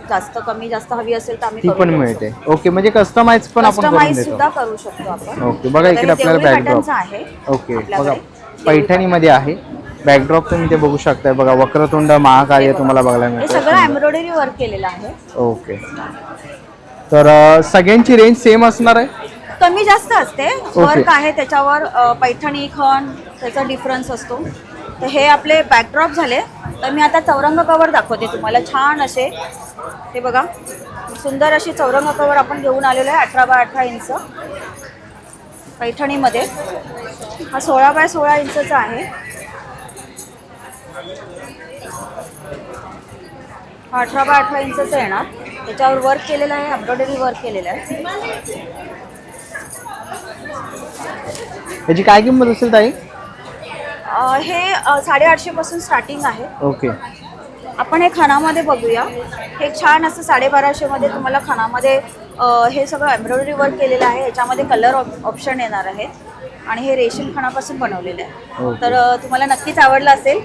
जास्त कमी जास्त हवी असेल तर आम्ही ती करून पण देऊ मिळते. शकतो. ओके. म्हणजे कस्टमाइज पण आपण करून कस्टमाइज देतो. सुद्धा करू शकतो आपण. ओके. बघा इकडे आपल्याला देवळी बॅकड्रॉप. पॅटर्नचा आहे ओके. बघा आपल्याकडे. पैठणीमध्ये आहे बॅकड्रॉप, तुम्ही ते बघू शकताय. बघा वक्रतुंड महाकाय तुम्हाला बघायला हे मिळतं. सगळं एम्ब्रॉयडरी वर्क केलेलं आहे. ओके. तर सगळ्यांची रेंज सेम असणार आहे? कमी जास्त असते. वर्क आहे त्याच्यावर, पैठणी खण त्याचा डिफरन्स असतो. तर हे आपले बॅकड्रॉप झाले. तर मी आता चौरंग कवर दाखवते तुम्हाला. छान असे हे बघा, सुंदर अशी चौरंग कवर आपण घेऊन आलेलो आहे. 18 बाय 18 इंच पैठणीमध्ये. हा 16 बाय 16 इंचचा आहे. हा 18 बाय 18 इंचचा येणार. त्याच्यावर वर्क केलेलं आहे, एम्ब्रॉयडरी वर्क केलेलं आहे. याची काय किंमत असेल ताई? हे 850 पासून स्टार्टिंग आहे. ओके. आपण हे खणामध्ये बघूया. हे छान असं 1250 मध्ये तुम्हाला खणामध्ये हे सगळं एम्ब्रॉयडरी वर्क केलेलं आहे. याच्यामध्ये कलर ऑप्शन येणार आहे आणि हे रेशीम खणापासून बनवलेलं आहे. तर तुम्हाला नक्कीच आवडलं असेल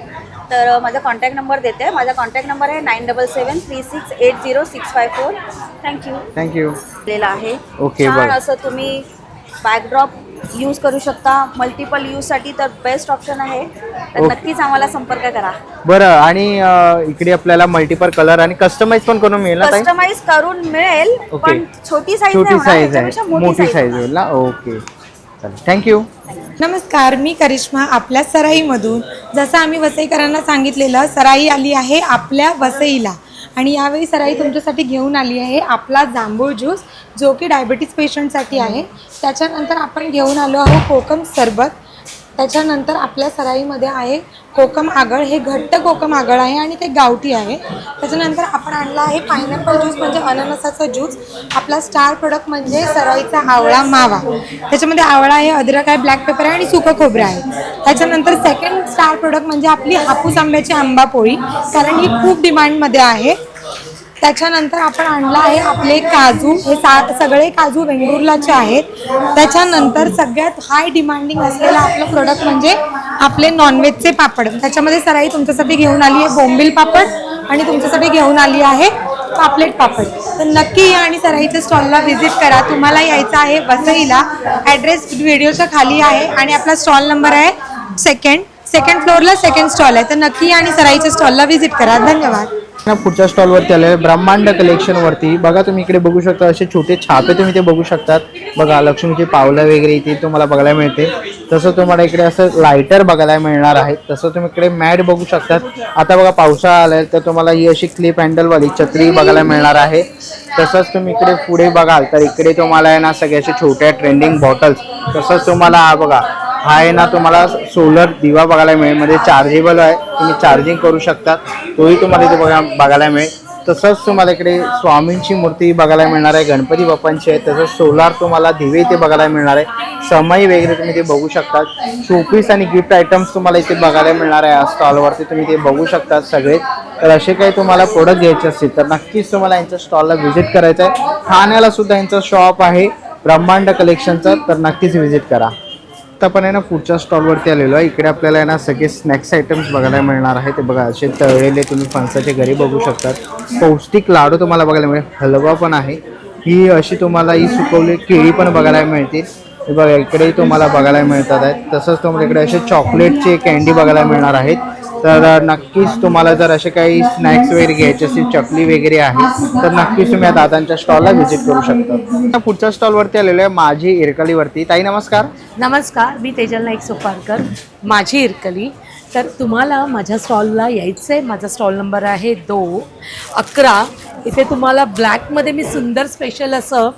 तर माझा कॉन्टॅक्ट नंबर देते. माझा कॉन्टॅक्ट नंबर आहे 9773680654. थँक्यू. दिलेला आहे. ओके. छान असं तुम्ही बॅकड्रॉप यूज करू शकता मल्टिपल यूजसाठी. तर बेस्ट ऑप्शन आहे. तर नक्कीच आम्हाला संपर्क करा. बरं. आणि इकडे आपल्याला मल्टिपल कलर आणि कस्टमाइज पण करून मिळेल ना ताई? कस्टमाइज करून मिळेल, ओके. पण छोटी साईज छोटी साईज आहे, मोठी साईज होईल ना. ओके. चालेल. थँक्यू. नमस्कार, मी करिश्मा आपल्या सराईमधून. जसं आम्ही वसईकरांना सांगितलेलं, सराई आली आहे आपल्या वसईला. आणि यावेळी सराई तुमच्यासाठी घेऊन आली आहे आपला जांभूळ ज्यूस, जो की डायबिटीज पेशंटसाठी आहे. त्याच्यानंतर आपण घेऊन आलो आहोत कोकम सरबत. त्याच्यानंतर आपल्या सराईमध्ये आहे कोकम आगळ. हे घट्ट कोकम आगळ आहे आणि ते गावठी आहे. त्याच्यानंतर आपण आणला आहे पायनॅपल ज्यूस, म्हणजे अननसाचा ज्यूस. आपला स्टार प्रोडक्ट म्हणजे सराईचा आवळा मावा. त्याच्यामध्ये आवळा आहे, अद्रक आहे, ब्लॅक पेपर आहे आणि सुकं खोबरं आहे. त्याच्यानंतर सेकंड स्टार प्रोडक्ट म्हणजे आपली हापूस आंब्याची आंबा पोळी, कारण ही खूप डिमांडमध्ये आहे. त्याच्यानंतर आपण आणला आहे आपले काजू. हे सगळे काजू वेंगुर्लाचे आहेत. त्याच्यानंतर सगळ्यात हाय डिमांडिंग असलेलं आपलं प्रोडक्ट म्हणजे आपले नॉनव्हेजचे पापड. त्याच्यामध्ये सराई तुमच्यासाठी घेऊन आली आहे बोंबील पापड आणि तुमच्यासाठी घेऊन आली आहे पापलेट पापड. तर नक्की या आणि सराईच्या स्टॉलला व्हिजिट करा. तुम्हाला यायचं आहे वसईला. ॲड्रेस व्हिडिओच्या खाली आहे आणि आपला स्टॉल नंबर आहे सेकंड फ्लोअरला सेकंड स्टॉल आहे. तर नक्की या आणि सराईच्या स्टॉलला व्हिजिट करा. धन्यवाद. पुढच्या स्टॉलवरती आले ब्रह्मांड कलेक्शन वरती. बघा तुम्ही इकडे बघू शकता, असे छोटे छापे तुम्ही ते बघू शकतात. बघा लक्ष्मीची पावलं वगैरे इथे तुम्हाला बघायला मिळते. तसं तुम्हाला इकडे असं लायटर बघायला मिळणार आहे. तसं तुम्ही इकडे मॅट बघू शकतात. आता बघा पावसाळा आलाय तर तुम्हाला ही अशी क्लिप हँडलवाली छत्री बघायला मिळणार आहे. तसंच तुम्ही इकडे पुढे बघाल तर इकडे तुम्हाला आहे ना सगळे असे छोट्या ट्रेंडिंग बॉटल्स. तसंच तुम्हाला हा बघा, हा आहे ना तुम्हाला सोलर दिवा बघायला मिळेल, म्हणजे चार्जेबल आहे, तुम्ही चार्जिंग करू शकता, तोही तुम्हाला इथे बघायला मिळेल. तसंच तुम्हाला इकडे स्वामींची मूर्ती बघायला मिळणार आहे, गणपती बाप्पांची आहे. तसंच सोलार तुम्हाला दिवे इथे बघायला मिळणार आहे. समई वगैरे तुम्ही ते बघू शकता. शोपीस आणि गिफ्ट आयटम्स तुम्हाला इथे बघायला मिळणार आहे. या स्टॉलवरती तुम्ही ते बघू शकता सगळे. तर असे काही तुम्हाला प्रोडक्ट घ्यायचे असतील तर नक्कीच तुम्हाला यांच्या स्टॉलला व्हिजिट करायचं आहे. ठाण्याला सुद्धा यांचं शॉप आहे ब्रह्मांड कलेक्शनचं, तर नक्कीच व्हिजिट करा. आता आपण आहे ना पुढच्या स्टॉलवरती आलेलो आहे. इकडे आपल्याला आहे ना सगळे स्नॅक्स आयटम्स बघायला मिळणार आहे. ते बघा असे तळलेले तुम्ही फणसाचे घरी बघू शकतात. पौष्टिक लाडू तुम्हाला बघायला मिळेल. हलवा पण आहे. ही अशी तुम्हाला ही सुकवलेली केळी पण बघायला मिळतील. हे बघा इकडेही तुम्हाला बघायला मिळतात आहेत. तसंच तुम्हाला इकडे असे चॉकलेटचे कॅन्डी बघायला मिळणार आहेत. तर नक्कीच तुम्हाला जर असे काही स्नॅक्स वगैरे घ्यायचे असतील, चकली वगैरे आहे, तर नक्कीच तुम्ही या दादांच्या स्टॉलला व्हिजिट करू शकता. पुढच्या स्टॉलवरती आलेलो आहे माझी इरकलीवरती. ताई नमस्कार. नमस्कार, मी तेजल नाईक सोपारकर, माझी इरकली. तर तुम्हाला माझ्या स्टॉलला यायचं आहे. माझा स्टॉल नंबर आहे 211. इथे तुम्हाला ब्लॅकमध्ये मी सुंदर स्पेशल असं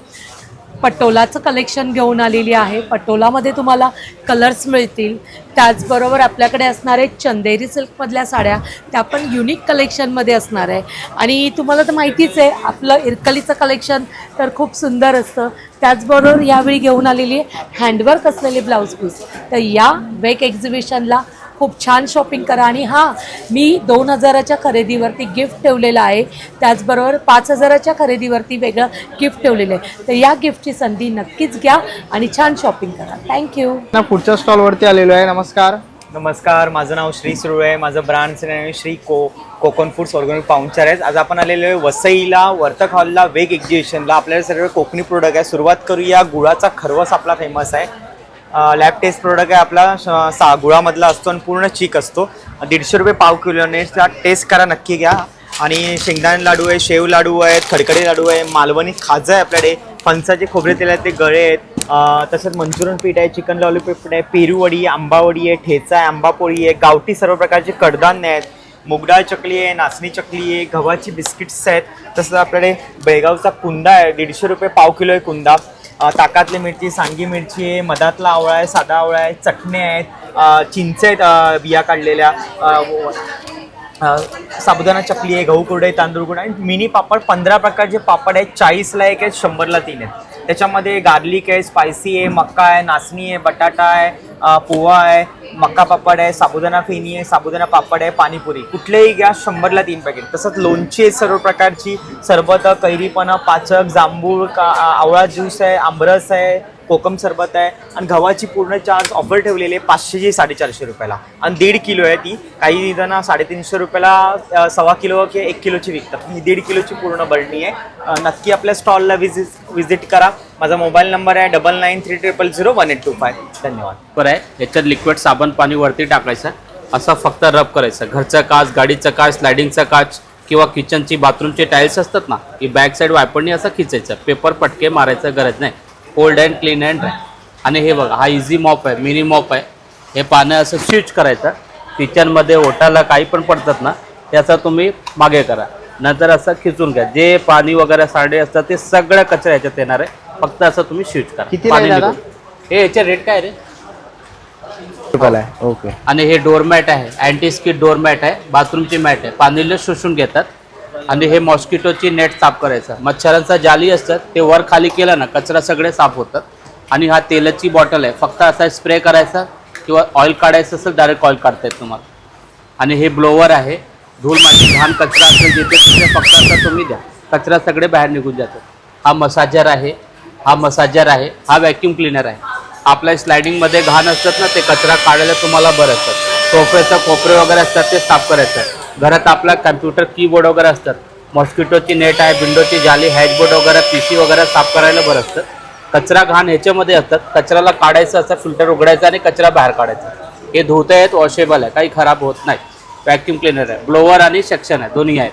पटोलाचं कलेक्शन घेऊन आलेली आहे. पटोलामध्ये तुम्हाला कलर्स मिळतील. त्याचबरोबर आपल्याकडे असणारे चंदेरी सिल्कमधल्या साड्या, त्या पण युनिक कलेक्शनमध्ये असणार आहे. आणि तुम्हाला तर माहितीच आहे आपलं इरकलीचं कलेक्शन तर खूप सुंदर असतं. त्याचबरोबर यावेळी घेऊन आलेली आहे हँडवर्क असलेले ब्लाऊज पीस. तर या वेक एक्झिबिशनला खूप छान शॉपिंग करा. आणि हां, मी 2000च्या खरेदीवरती गिफ्ट ठेवलेलं आहे. त्याचबरोबर 5000च्या खरेदीवरती वेगळं गिफ्ट ठेवलेलं आहे. तर या गिफ्टची संधी नक्कीच घ्या आणि छान शॉपिंग करा. थँक्यू. पुढच्या स्टॉलवरती आलेलो आहे. नमस्कार. नमस्कार, माझं नाव श्री सुरू आहे. माझं ब्रँडचं नाव आहे श्री कोकण फूड्स ऑर्गॅनिक पाहुणचार आहे. आज आपण आलेलो आहे वसईला वर्तक हॉलला वेग एक्झिबिशनला. आपल्याला सर्व कोकणी प्रोडक्ट आहे. सुरुवात करूया. गुळाचा खरवस आपला फेमस आहे. लॅब टेस्ट प्रोडक्ट आहे आपला. गुळामधला असतो आणि पूर्ण चीक असतो. 150 रुपये पाव किलोने टेस्ट करा, नक्की घ्या. आणि शेंगदाणे लाडू आहे, शेव लाडू आहेत, खडखडे लाडू आहे, मालवणी खाजा आहे आपल्याकडे, फणसाचे खोबरे तेल आहेत ते गळे आहेत. तसंच मंचुरियन पीठ आहे, चिकन लॉलीपॉप आहे, पेरूवडी, आंबावडी आहे, ठेचा आहे, आंबापोळी आहे, गावठी सर्व प्रकारचे कडधान्य आहेत, मुगडाळ चकली आहे, नाचणी चकली आहे, गव्हाची बिस्किट्स आहेत. तसंच आपल्याकडे बेळगावचा कुंदा आहे, 150 रुपये पाव किलो आहे कुंदा. ताकातली मिरची, सांगी मिरची आहे, मधातला आवळा आहे, साधा आवळा आहे, चटण्या आहेत, चिंच आहेत बिया काढलेल्या, साबुदाणा चकली आहे, गहू कुरडे, तांदूळ कुरडे आणि मिनी पापड 15 प्रकारचे पापड आहेत. 40ला एक आहे, 100ला 3 आहेत. त्याच्यामध्ये गार्लिक आहे, स्पायसी आहे, मक्का आहे, नाचणी आहे, बटाटा आहे, पोहा आहे, मक्का पापड आहे, साबुदाणा फेणी आहे, साबुदाणा पापड आहे, पाणीपुरी. कुठलेही घ्या, 100ला 3 पॅकेट. तसंच लोणची आहे सर्व प्रकारची, सरबत, कैरीपणा, पाचक, जांभूळ, आवळा ज्यूस आहे, आंबरस आहे, कोकम सरबत आहे. आणि गव्हाची पूर्ण चार्ज ऑफर ठेवलेली आहे 500ची 450 रुपयाला. आणि 1.5 किलो आहे ती. काही जण 350 रुपयाला 1.25 किलो किंवा 1 किलोची विकतात. ही 1.5 किलोची पूर्ण बरणी आहे. नक्की आपल्या स्टॉलला व्हिजिट करा. माझा मोबाईल नंबर आहे 9930001825. धन्यवाद. बरं आहे. याच्यात लिक्विड साबण पाणी वरती टाकायचं, असं फक्त रब करायचं. घरचं काच, गाडीचं काच, स्लायडिंगचा काच किंवा किचनची बाथरूमचे टाईल्स असतात ना, ही बॅक साईड वायपरनी असं खिचायचं. पेपर पटके मारायचं गरज नाही. Fold and clean and dry. आणि हे बघा, हा इझी मॉप आहे, मिनी मॉप आहे. हे पानं असं स्विच करायचं. किचनमध्ये ओटाला काही पण पडतात ना, त्याचा तुम्ही मागे करा, नंतर असं खिचून घ्या. जे पाणी वगैरे साडे असतात ते सगळं कचरा याच्यात येणार आहे. फक्त असं तुम्ही स्विच करा. किती पाणी दादा? निघून. हे याचे रेट काय रे? ओके. आणि हे डोरमॅट आहे, अँटी स्किड डोरमॅट आहे, बाथरूमची मॅट आहे, पाणीला शोषून घेतात. आणि हे मॉस्किटोची नेट साफ करायचं. मच्छरांचा जाली असतात ते वर खाली केलं ना, कचरा सगळे साफ होतात. आणि हा तेलाची बॉटल आहे, फक्त असा स्प्रे करायचा किंवा ऑइल काढायचं असेल डायरेक्ट ऑइल काढता येत तुम्हाला. आणि हे ब्लोवर आहे, धूळ माती घाण कचरा असेल जिथे तिथे फक्त असं तुम्ही द्या, कचरा सगळे बाहेर निघून जातात. हा मसाजर आहे, हा व्हॅक्यूम क्लीनर आहे. आपल्या स्लायडिंगमध्ये घाण असतात ना, ते कचरा काढायला तुम्हाला बरं असतात. सोफ्याचं कोपरे वगैरे असतात ते साफ करायचं. घरात आपला कम्प्युटर कीबोर्ड वगैरे असतात, मॉस्किटोची नेट आहे, विंडोची जाली, हॅशबोर्ड वगैरे, PC वगैरे साफ करायला बरं असतं. कचरा घाण ह्याच्यामध्ये असतात, कचऱ्याला काढायचं असं फिल्टर उघडायचं आणि कचरा बाहेर काढायचा. हे धुता आहेत, वॉशेबल आहे, काही खराब होत नाही. व्हॅक्यूम क्लीनर आहे, ब्लोवर आणि सेक्शन आहे, दोन्ही आहे.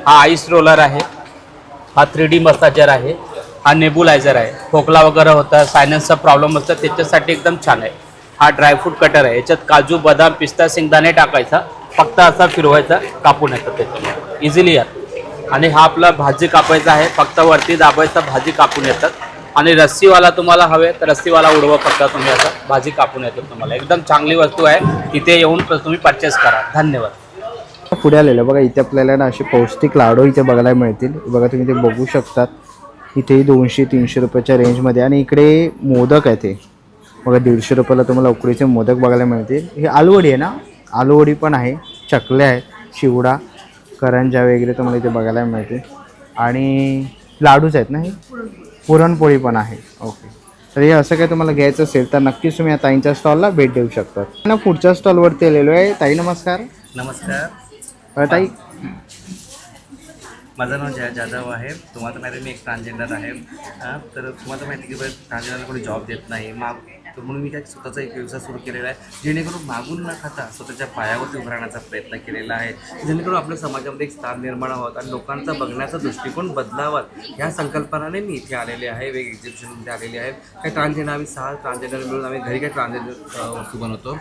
हा आईस रोलर आहे, हा 3D मसाजर आहे, हा नेबुलायझर आहे. खोकला वगैरे होता, सायनसचा प्रॉब्लेम असतो त्याच्यासाठी एकदम छान आहे. हा ड्रायफ्रूट कटर आहे, याच्यात काजू, बदाम, पिस्ता, शेंगदाणे टाकायचा, फक्त असा फिरवायचा, कापून येतं त्याच्यामध्ये इझिली यात. आणि हा आपला भाजी कापायचा आहे, फक्त वरती दाबायचा, भाजी कापून येतात. आणि रस्सीवाला तुम्हाला हवे तर रस्सीवाला उडवा, फक्त तुम्ही असं भाजी कापून येतो तुम्हाला. एकदम चांगली वस्तू आहे, इथे येऊन तुम्ही परचेस करा. धन्यवाद. पुढे आलेलं बघा, इथे आपल्याला ना असे पौष्टिक लाडू इथे बघायला मिळतील. बघा तुम्ही ते बघू शकतात. इथेही 200-300 रुपयाच्या रेंजमध्ये. आणि इकडे मोदक आहे ते बघा, 150 रुपयाला तुम्हाला उकडीचे मोदक बघायला मिळतील. हे आलूवडी आहे ना, आलूवडी पण आहे, चकल्या आहेत, चिवडा, करंजा वगैरे तुम्हाला इथे बघायला मिळते. आणि लाडूच आहेत ना, हे पुरणपोळी पण आहे. ओके. तर हे असं काही तुम्हाला घ्यायचं असेल तर नक्कीच तुम्ही या ताईंच्या स्टॉलला भेट देऊ शकता. ना पुढच्या स्टॉलवरती आलेलो आहे. ताई नमस्कार. नमस्कार. ताई माझं नाव जाधव आहे. तुम्हाला तर माहिती मी एक ट्रान्सजेंडर आहे. तर तुम्हाला तर माहिती की ट्रान्सजेंडरला कोणी जॉब देत नाही तर म्हणून मी काय स्वतःचा एक व्यवसाय सुरू केलेला आहे, जेणेकरून मागून न खाता स्वतःच्या पायावरती उभं राहण्याचा प्रयत्न केलेला आहे, जेणेकरून आपल्या समाजामध्ये एक स्थान निर्माण व्हावं आणि लोकांचा बघण्याचा दृष्टिकोन बदलावा ह्या संकल्पनाने मी इथे आलेले आहे. वेग एक्झिबिशनमध्ये आलेले आहेत. काही ट्रान्सजेंडर आम्ही 6 ट्रान्सजेंडर मिळून आम्ही घरी काही ट्रान्सजेंडर वस्तू बनवतो.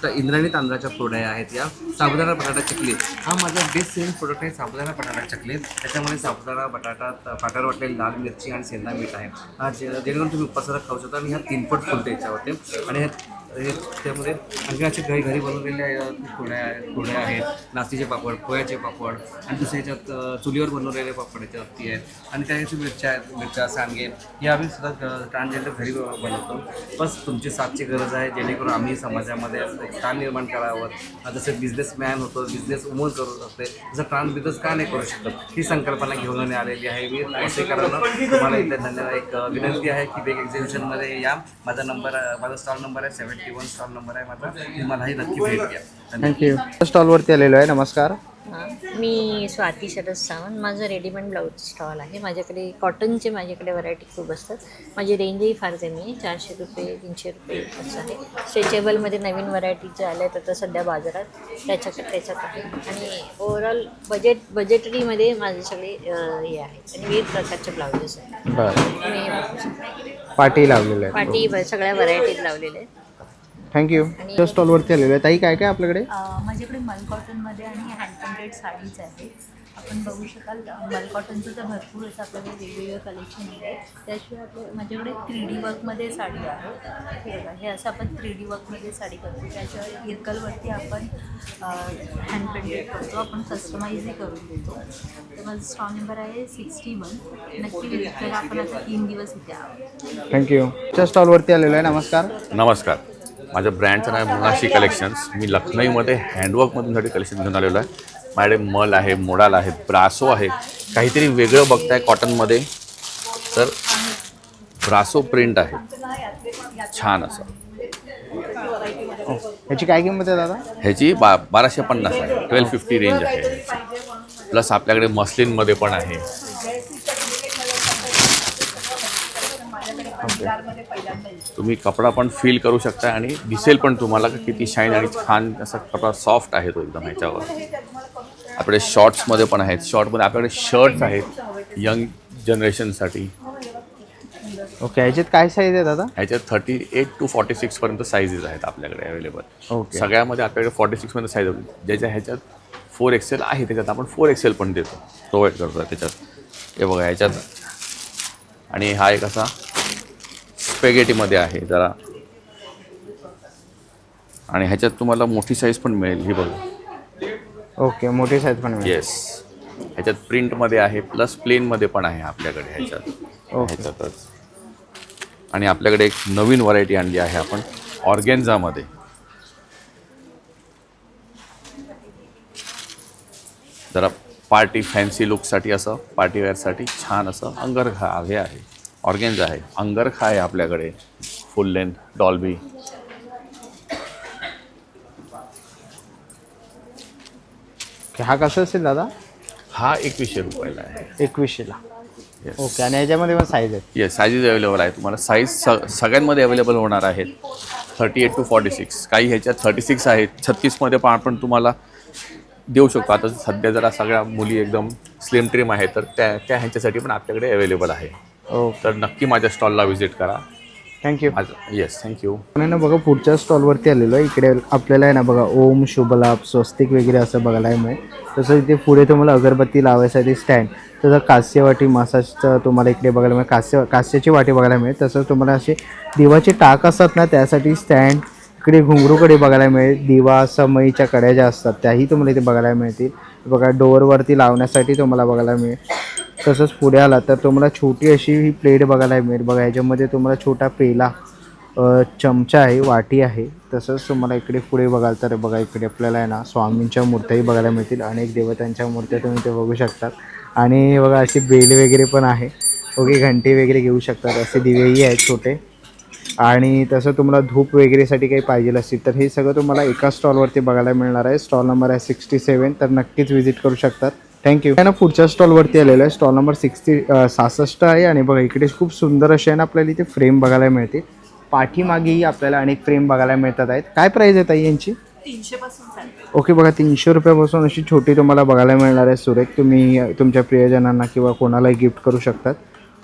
तर इंद्रायणी तांदळाच्या प्रोडक्ट आहेत या. साबुदाणा बटाटा चकली हा माझा बेस्ट सेलिंग प्रोडक्ट आहे. साबुदाणा बटाटा चकली त्याच्यामध्ये साबुदाणा बटाटा, पाटावर वाटलेली लाल मिरची आणि सेंदा मीठ आहे. जेणेकरून तुम्ही उपासाला खाऊ शकता आणि ह्या 3 पट फुलते याच्यावरती. आणि त्यामध्ये आणखी असे घरी बनवलेले कुरड्या आहेत, नाचणीचे पापड, पोह्याचे पापड आणि दुसऱ्या याच्यात चुलीवर बनवलेले पापड याच्यावरती आहेत. आणि त्याची मिरच्या सांगे हे आम्ही सुद्धा ट्रान्सजेंडर घरी बनवतो. बस तुमची साथची गरज आहे, जेणेकरून आम्ही समाजामध्ये एक स्थान निर्माण करावं. जसं बिझनेसमॅन होतो, बिझनेस वुमन करू शकते, जसं ट्रान्स बिझनेस का नाही करू शकत, ही संकल्पना घेऊन आलेली आहे. मी असे कारण तुम्हाला इथे धन्यवाद एक विनंती आहे की वेग एक्झिबिशनमध्ये या. माझा स्टॉल नंबर आहे 71 स्टॉल नंबर आहे माझा. मलाही नक्की भेट द्या. थँक्यू. स्टॉलवरती आलेलो आहे. नमस्कार. मी स्वाती शरद सावंत. माझं रेडीमेड ब्लाऊज स्टॉल आहे. माझ्याकडे कॉटनचे व्हरायटी खूप असतात. माझी रेंजही फार कमी आहे. 400 रुपये 300 रुपये असं आहे. स्ट्रेचेबलमध्ये नवीन व्हरायटीचे आले आहेत आता सध्या बाजारात, त्याच्यात आहे. आणि ओव्हरऑल बजेटरीमध्ये माझे सगळे हे आहेत आणि विविध प्रकारचे ब्लाउजेस आहेत. पाटी लावलेलं आहे. पाटी सगळ्या व्हरायटीज लावलेल्या आहेत. थँक्यू. त्या स्टॉलवरती आलेलो आहे. ताई काय काय आपल्याकडे? माझ्याकडे मल कॉटनमध्ये आणि हँड पेंटेड साडीज आहे. आपण बघू शकाल मल कॉटनचं तर भरपूर असं आपल्याकडे वेगवेगळं कलेक्शन आहे. त्याशिवाय माझ्याकडे 3D वर्कमध्ये साडी आहे. हे बघा, हे असं आपण 3D वर्कमध्ये साडी करतो. त्याशिवाय इरकलवरती आपण हँड पेंटेड करतो, आपण कस्टमाइजही करून देतो. तर माझा स्टॉल नंबर आहे 61. नक्की विजिट करा. आपण आता 3 दिवस इथे आहोत. थँक्यू. त्या स्टॉलवरती आलेलो आहे. नमस्कार. नमस्कार. माझ्या ब्रँडचं नाव आहे मुनाशी कलेक्शन्स. मी लखनईमध्ये हँडवर्कमधूनसाठी कलेक्शन घेऊन आलेलो आहे. माझ्याकडे मल आहे, मोडाल आहे, ब्रासो आहे. काहीतरी वेगळं बघताय कॉटनमध्ये तर ब्रासो प्रिंट आहे छान असं. ह्याची काय किंमत आहे दादा? ह्याची 1250 आहे. 1250 रेंज आहे ह्याची. प्लस आपल्याकडे मस्लिनमध्ये पण आहे. तुम्ही कपडा पण फील करू शकता आणि दिसेल पण तुम्हाला की किती शाईन आणि छान असा कपडा सॉफ्ट आहे तो एकदम. ह्याच्यावर आपल्याकडे शॉर्ट्समध्ये पण आहेत. शॉर्टमध्ये आपल्याकडे शर्ट्स आहेत यंग जनरेशनसाठी. ओके. ह्याच्यात काय साईज आहे दादा? ह्याच्यात 38 to 46 पर्यंत साईजेस आहेत आपल्याकडे अवेलेबल. ओके. सगळ्यामध्ये आपल्याकडे 46 पर्यंत साईज होती. ह्याच्यात 4XL आहे, त्याच्यात आपण 4XL पण देतो, प्रोव्हाइड करतो त्याच्यात. हे बघा ह्याच्यात. आणि हा एक असा स्पेगेटीमध्ये आहे जरा. आणि ह्याच्यात तुम्हाला मोठी साईज पण मिळेल. ही बघा. ओके. मोठी साईज पण मिळेल. येस. ह्याच्यात प्रिंटमध्ये आहे प्लस प्लेनमध्ये पण आहे आपल्याकडे ह्याच्यात. ह्याच्यातच. आणि आपल्याकडे एक नवीन व्हरायटी आणली आहे आपण ऑर्गेन्झामध्ये. जरा पार्टी फॅन्सी लुकसाठी असं पार्टीवेअरसाठी छान असं अंगरखा हे आहे. ऑर्गेन्झा आहे, अंगरखा आहे आपल्याकडे फुल लेंथ डॉल्बी. हा कसा असेल दादा? हा 2100 रुपयाला आहे. 2100ला. ओके. आणि याच्यामध्ये पण साईज आहे? येस, साईजेस अवेलेबल आहे. तुम्हाला साईज सगळ्यांमध्ये अवेलेबल होणार आहेत. 38 to 46. काही ह्याच्यात 36 आहेत. 36मध्ये पण आपण तुम्हाला देऊ शकतो. आता सध्या जरा सगळ्या मुली एकदम स्लिम ट्रिम आहे तर त्या ह्याच्यासाठी पण आपल्याकडे अवेलेबल आहे. तर नक्की माझ्या स्टॉलला व्हिजिट करा. थँक्यू. Yes, thank you. आपण ना बघा पुढच्या स्टॉलवरती आलेलो आहे. इकडे आपल्याला आहे ना बघा ओम, शुभलाभ, स्वस्तिक वगैरे असं बघायला मिळेल. तसं इथे पुढे तुम्हाला अगरबत्ती लावायसाठी स्टँड, तसं कास्यवाटी मसाजचं तुम्हाला इकडे बघायला मिळेल. कास्याची वाटी बघायला मिळेल. तसंच तुम्हाला असे दिवाचे टाक असतात ना त्यासाठी स्टँड, इकडे घुंगरूकडे बघायला मिळेल. दिवा समईच्या कड्या ज्या असतात त्याही तुम्हाला इथे बघायला मिळतील. बघा डोअरवरती लावण्यासाठी तुम्हाला बघायला मिळेल. तसंच पुढे आला तर तुम्हाला छोटी अशी ही प्लेट बघायला मिळेल. बघा ह्याच्यामध्ये तुम्हाला छोटा पेला, चमचा आहे, वाटी आहे. तसंच तुम्हाला इकडे पुढे बघाल तर बघा इकडे आपल्याला आहे ना स्वामींच्या मूर्त्याही बघायला मिळतील. अनेक देवतांच्या मूर्त्या तुम्ही ते बघू शकतात. आणि बघा अशी बेल वगैरे पण आहे. ओके. घंटी वगैरे घेऊ शकतात. असे दिवेही आहेत छोटे. आणि तसं तुम्हाला धूप वगैरेसाठी काही पाहिजे असेल तर हे सगळं तुम्हाला एका स्टॉलवरती बघायला मिळणार आहे. स्टॉल नंबर आहे 67. तर नक्कीच व्हिजिट करू शकतात. थँक्यू. ना पुढच्या स्टॉलवरती आलेलं आहे. स्टॉल नंबर 66 आहे. आणि बघा इकडे खूप सुंदर असे आहे ना आपल्याला इथे फ्रेम बघायला मिळते. पाठीमागेही आपल्याला अनेक फ्रेम बघायला मिळतात आहेत. काय प्राईस आहे ताई यांची? 300 पासून चालू. ओके बघा 300 रुपयापासून अशी छोटी तुम्हाला बघायला मिळणार आहे सुरेख. तुम्ही तुमच्या प्रियजनांना किंवा कोणालाही गिफ्ट करू शकतात.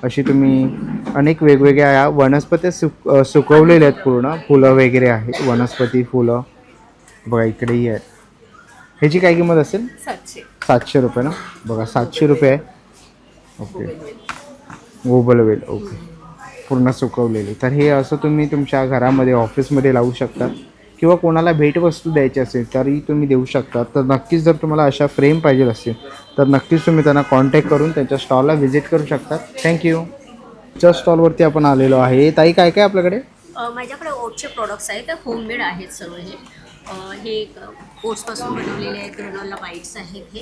अशी तुम्ही अनेक वेगवेगळ्या वनस्पती सुकवलेल्या आहेत. पूर्ण फुलं वगैरे आहेत. वनस्पती फुलं बघा इकडेही आहेत. ह्याची काय किंमत असेल? 700 रुपये ना. बघा 700 रुपये आहे. ओके गोबलवेल. ओके पूर्ण सुकवलेली. तर हे असं तुम्ही तुमच्या घरामध्ये ऑफिसमध्ये लावू शकता किंवा कोणाला भेटवस्तू द्यायची असेल तरी तुम्ही देऊ शकता. तर नक्कीच जर तुम्हाला अशा फ्रेम पाहिजे असतील तर नक्कीच तुम्ही त्यांना कॉन्टॅक्ट करून त्यांच्या स्टॉलला व्हिजिट करू शकता. थँक्यू. च्या स्टॉलवरती आपण आलेलो आहे. ताई काय काय आपल्याकडे? माझ्याकडे ओटचे प्रोडक्ट्स आहेत. ते होममेड आहेत सर्व. हे ओट्सपासून बनवलेले आहेत. ग्रॅनोला बाईट्स आहेत. हे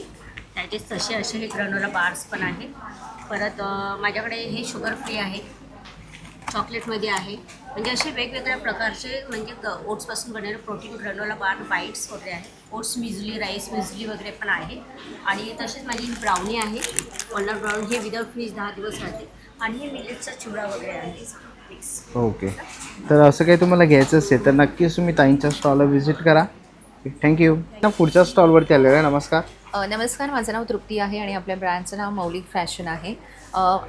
त्याचेच तसे असे हे ग्रॅनोला बार्स पण आहेत. परत माझ्याकडे हे शुगर फ्री आहे. चॉकलेटमध्ये आहे. म्हणजे असे वेगवेगळ्या प्रकारचे म्हणजे ओट्सपासून बनवलेले प्रोटीन ग्रॅनोला बार बाईट्स वगैरे आहे. ओट्स म्युझली, राईस म्युझली वगैरे पण आहे. आणि तसेच माझी ब्राउनी आहे. Walnut brown. हे विदाउट फ्रीज 10 दिवस राहते. आणि हे मिलेटचा चिवडा वगैरे आहे. ओके. तर असं काही तुम्हाला घ्यायचं असेल तर नक्कीच तुम्ही ताईंच्या स्टॉलला व्हिजिट करा. थँक्यू. पुढच्या स्टॉलवरती आलेलं आहे. नमस्कार. नमस्कार. माझं नाव तृप्ती आहे आणि आपल्या ब्रँडचं नाव मौलिक फॅशन आहे.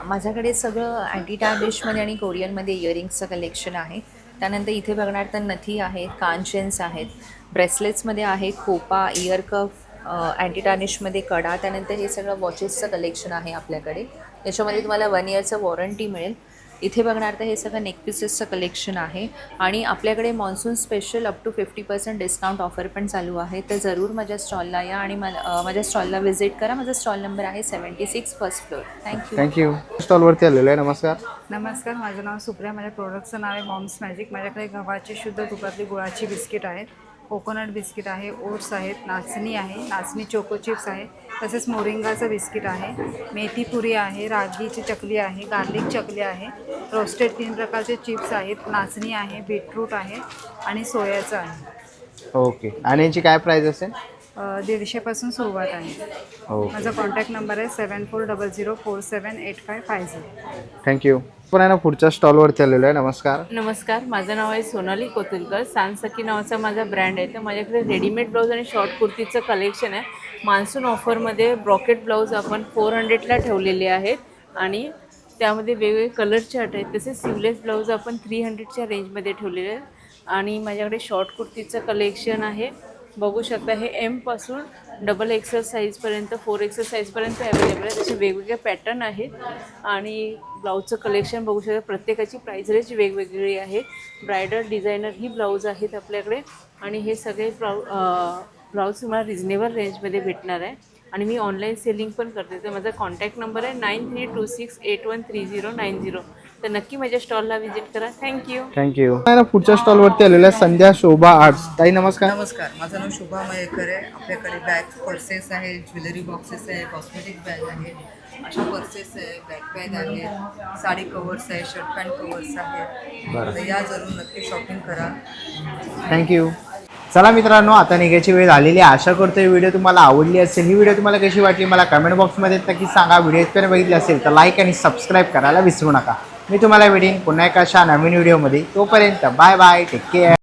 माझ्याकडे सगळं अँटी टार्निशमध्ये आणि कोरियनमध्ये इयरिंग्सचं कलेक्शन आहे. त्यानंतर इथे बघणार तर नथी आहेत, कानचेन्स आहेत, ब्रेसलेट्समध्ये आहे खोपा, इयर कफ, अँटी टार्निशमध्ये कडा. त्यानंतर हे सगळं वॉचेसचं कलेक्शन आहे आपल्याकडे. याच्यामध्ये तुम्हाला 1 इयरचं वॉरंटी मिळेल. इथे बघणार तर हे सगळं नेक पीसेसचं कलेक्शन आहे. आणि आपल्याकडे monsoon special up to 50% discount offer पण चालू आहे. तर जरूर माझ्या स्टॉलला या आणि माझ्या स्टॉलला व्हिजिट करा. माझा स्टॉल नंबर आहे 76 फर्स्ट फ्लोअर. थँक्यू. स्टॉलवरती आलेलो आहे. नमस्कार. नमस्कार. माझं नाव सुप्रिया. माझ्या प्रोडक्टचं नाव आहे मॉम्स मॅजिक. माझ्याकडे गव्हाची शुद्ध तुपातली गुळाची बिस्किट आहेत. कोकोनट बिस्किट आहे. ओट्स आहेत. नाचणी आहे. नाचणी चोको चिप्स आहे. तसेच मोरिंगाचं बिस्किट आहे. मेथी पुरी आहे. रागीची चकली आहे. गार्लिक चकली आहे. रोस्टेड 3 प्रकारचे चिप्स आहेत. नाचणी आहे. बीटरूट आहे आणि सोयाचं आहे. ओके. आणि याची काय प्राईस असेल? 150 पासून सुरुवात आहे. माझा कॉन्टॅक्ट नंबर आहे 7400478550. थँक्यू. पण आहे ना पुढच्या स्टॉलवरती आलेलो आहे. नमस्कार. नमस्कार. माझं नाव आहे सोनाली कोतुलकर. सानसकी नावाचा माझा ब्रँड आहे. तर माझ्याकडे रेडीमेड ब्लाऊज आणि शॉर्ट कुर्तीचं कलेक्शन आहे. मान्सून ऑफरमध्ये ब्रॉकेट ब्लाऊज आपण 400ला ठेवलेले आहेत आणि त्यामध्ये वेगवेगळे कलर चार्ट आहेत. तसेच सिवलेस ब्लाऊज आपण 300च्या रेंजमध्ये ठेवलेले आहेत. आणि माझ्याकडे शॉर्ट कुर्तीचं कलेक्शन आहे. बघू शकता हे एमपासून XXL साईजपर्यंत 4XL साईजपर्यंत अवेलेबल आहे. तसे वेगवेगळे पॅटर्न आहेत. आणि ब्लाऊजचं कलेक्शन बघू शकता. प्रत्येकाची प्राईस रेंज वेगवेगळी आहे. ब्रायडल डिझायनर ही ब्लाऊज आहेत आपल्याकडे. आणि हे सगळे ब्लाऊज तुम्हाला रिजनेबल रेंजमध्ये भेटणार आहे. आणि मी ऑनलाईन सेलिंग पण करते. तर माझा कॉन्टॅक्ट नंबर आहे 9326813090. तर नक्की माझ्या स्टॉलला व्हिजिट करा. थँक्यू. पुढच्या स्टॉलवरती आलेलं आहे संध्या शोभा आर्ट्स. ताई नमस्कार. नमस्कार. माझं नाव शोभा मयेकर आहे. आपल्याकडे बॅग पर्सेस आहे, ज्वेलरी बॉक्सेस आहे, कॉस्मेटिक बॅग आहे, अशा पर्सेस आहे, बॅग आहे, साडी कवर्स आहे, शर्ट पॅन्ट कवर्स आहे. तर या जरूर नक्की शॉपिंग करा. थँक्यू. चला मित्रांनो, आता निघायची वेळ झालेली आहे. आशा करतो ही व्हिडिओ तुम्हाला आवडली असेल. ही व्हिडिओ तुम्हाला कशी वाटली मला कमेंट बॉक्समध्ये नक्की सांगा. व्हिडिओ इथपर्यंत बघितली असेल तर लाईक आणि सबस्क्राईब करायला विसरू नका. मी तुम्हाला भेटेन पुन्हा एका अशा नवीन व्हिडिओमध्ये. तोपर्यंत बाय बाय. Take care.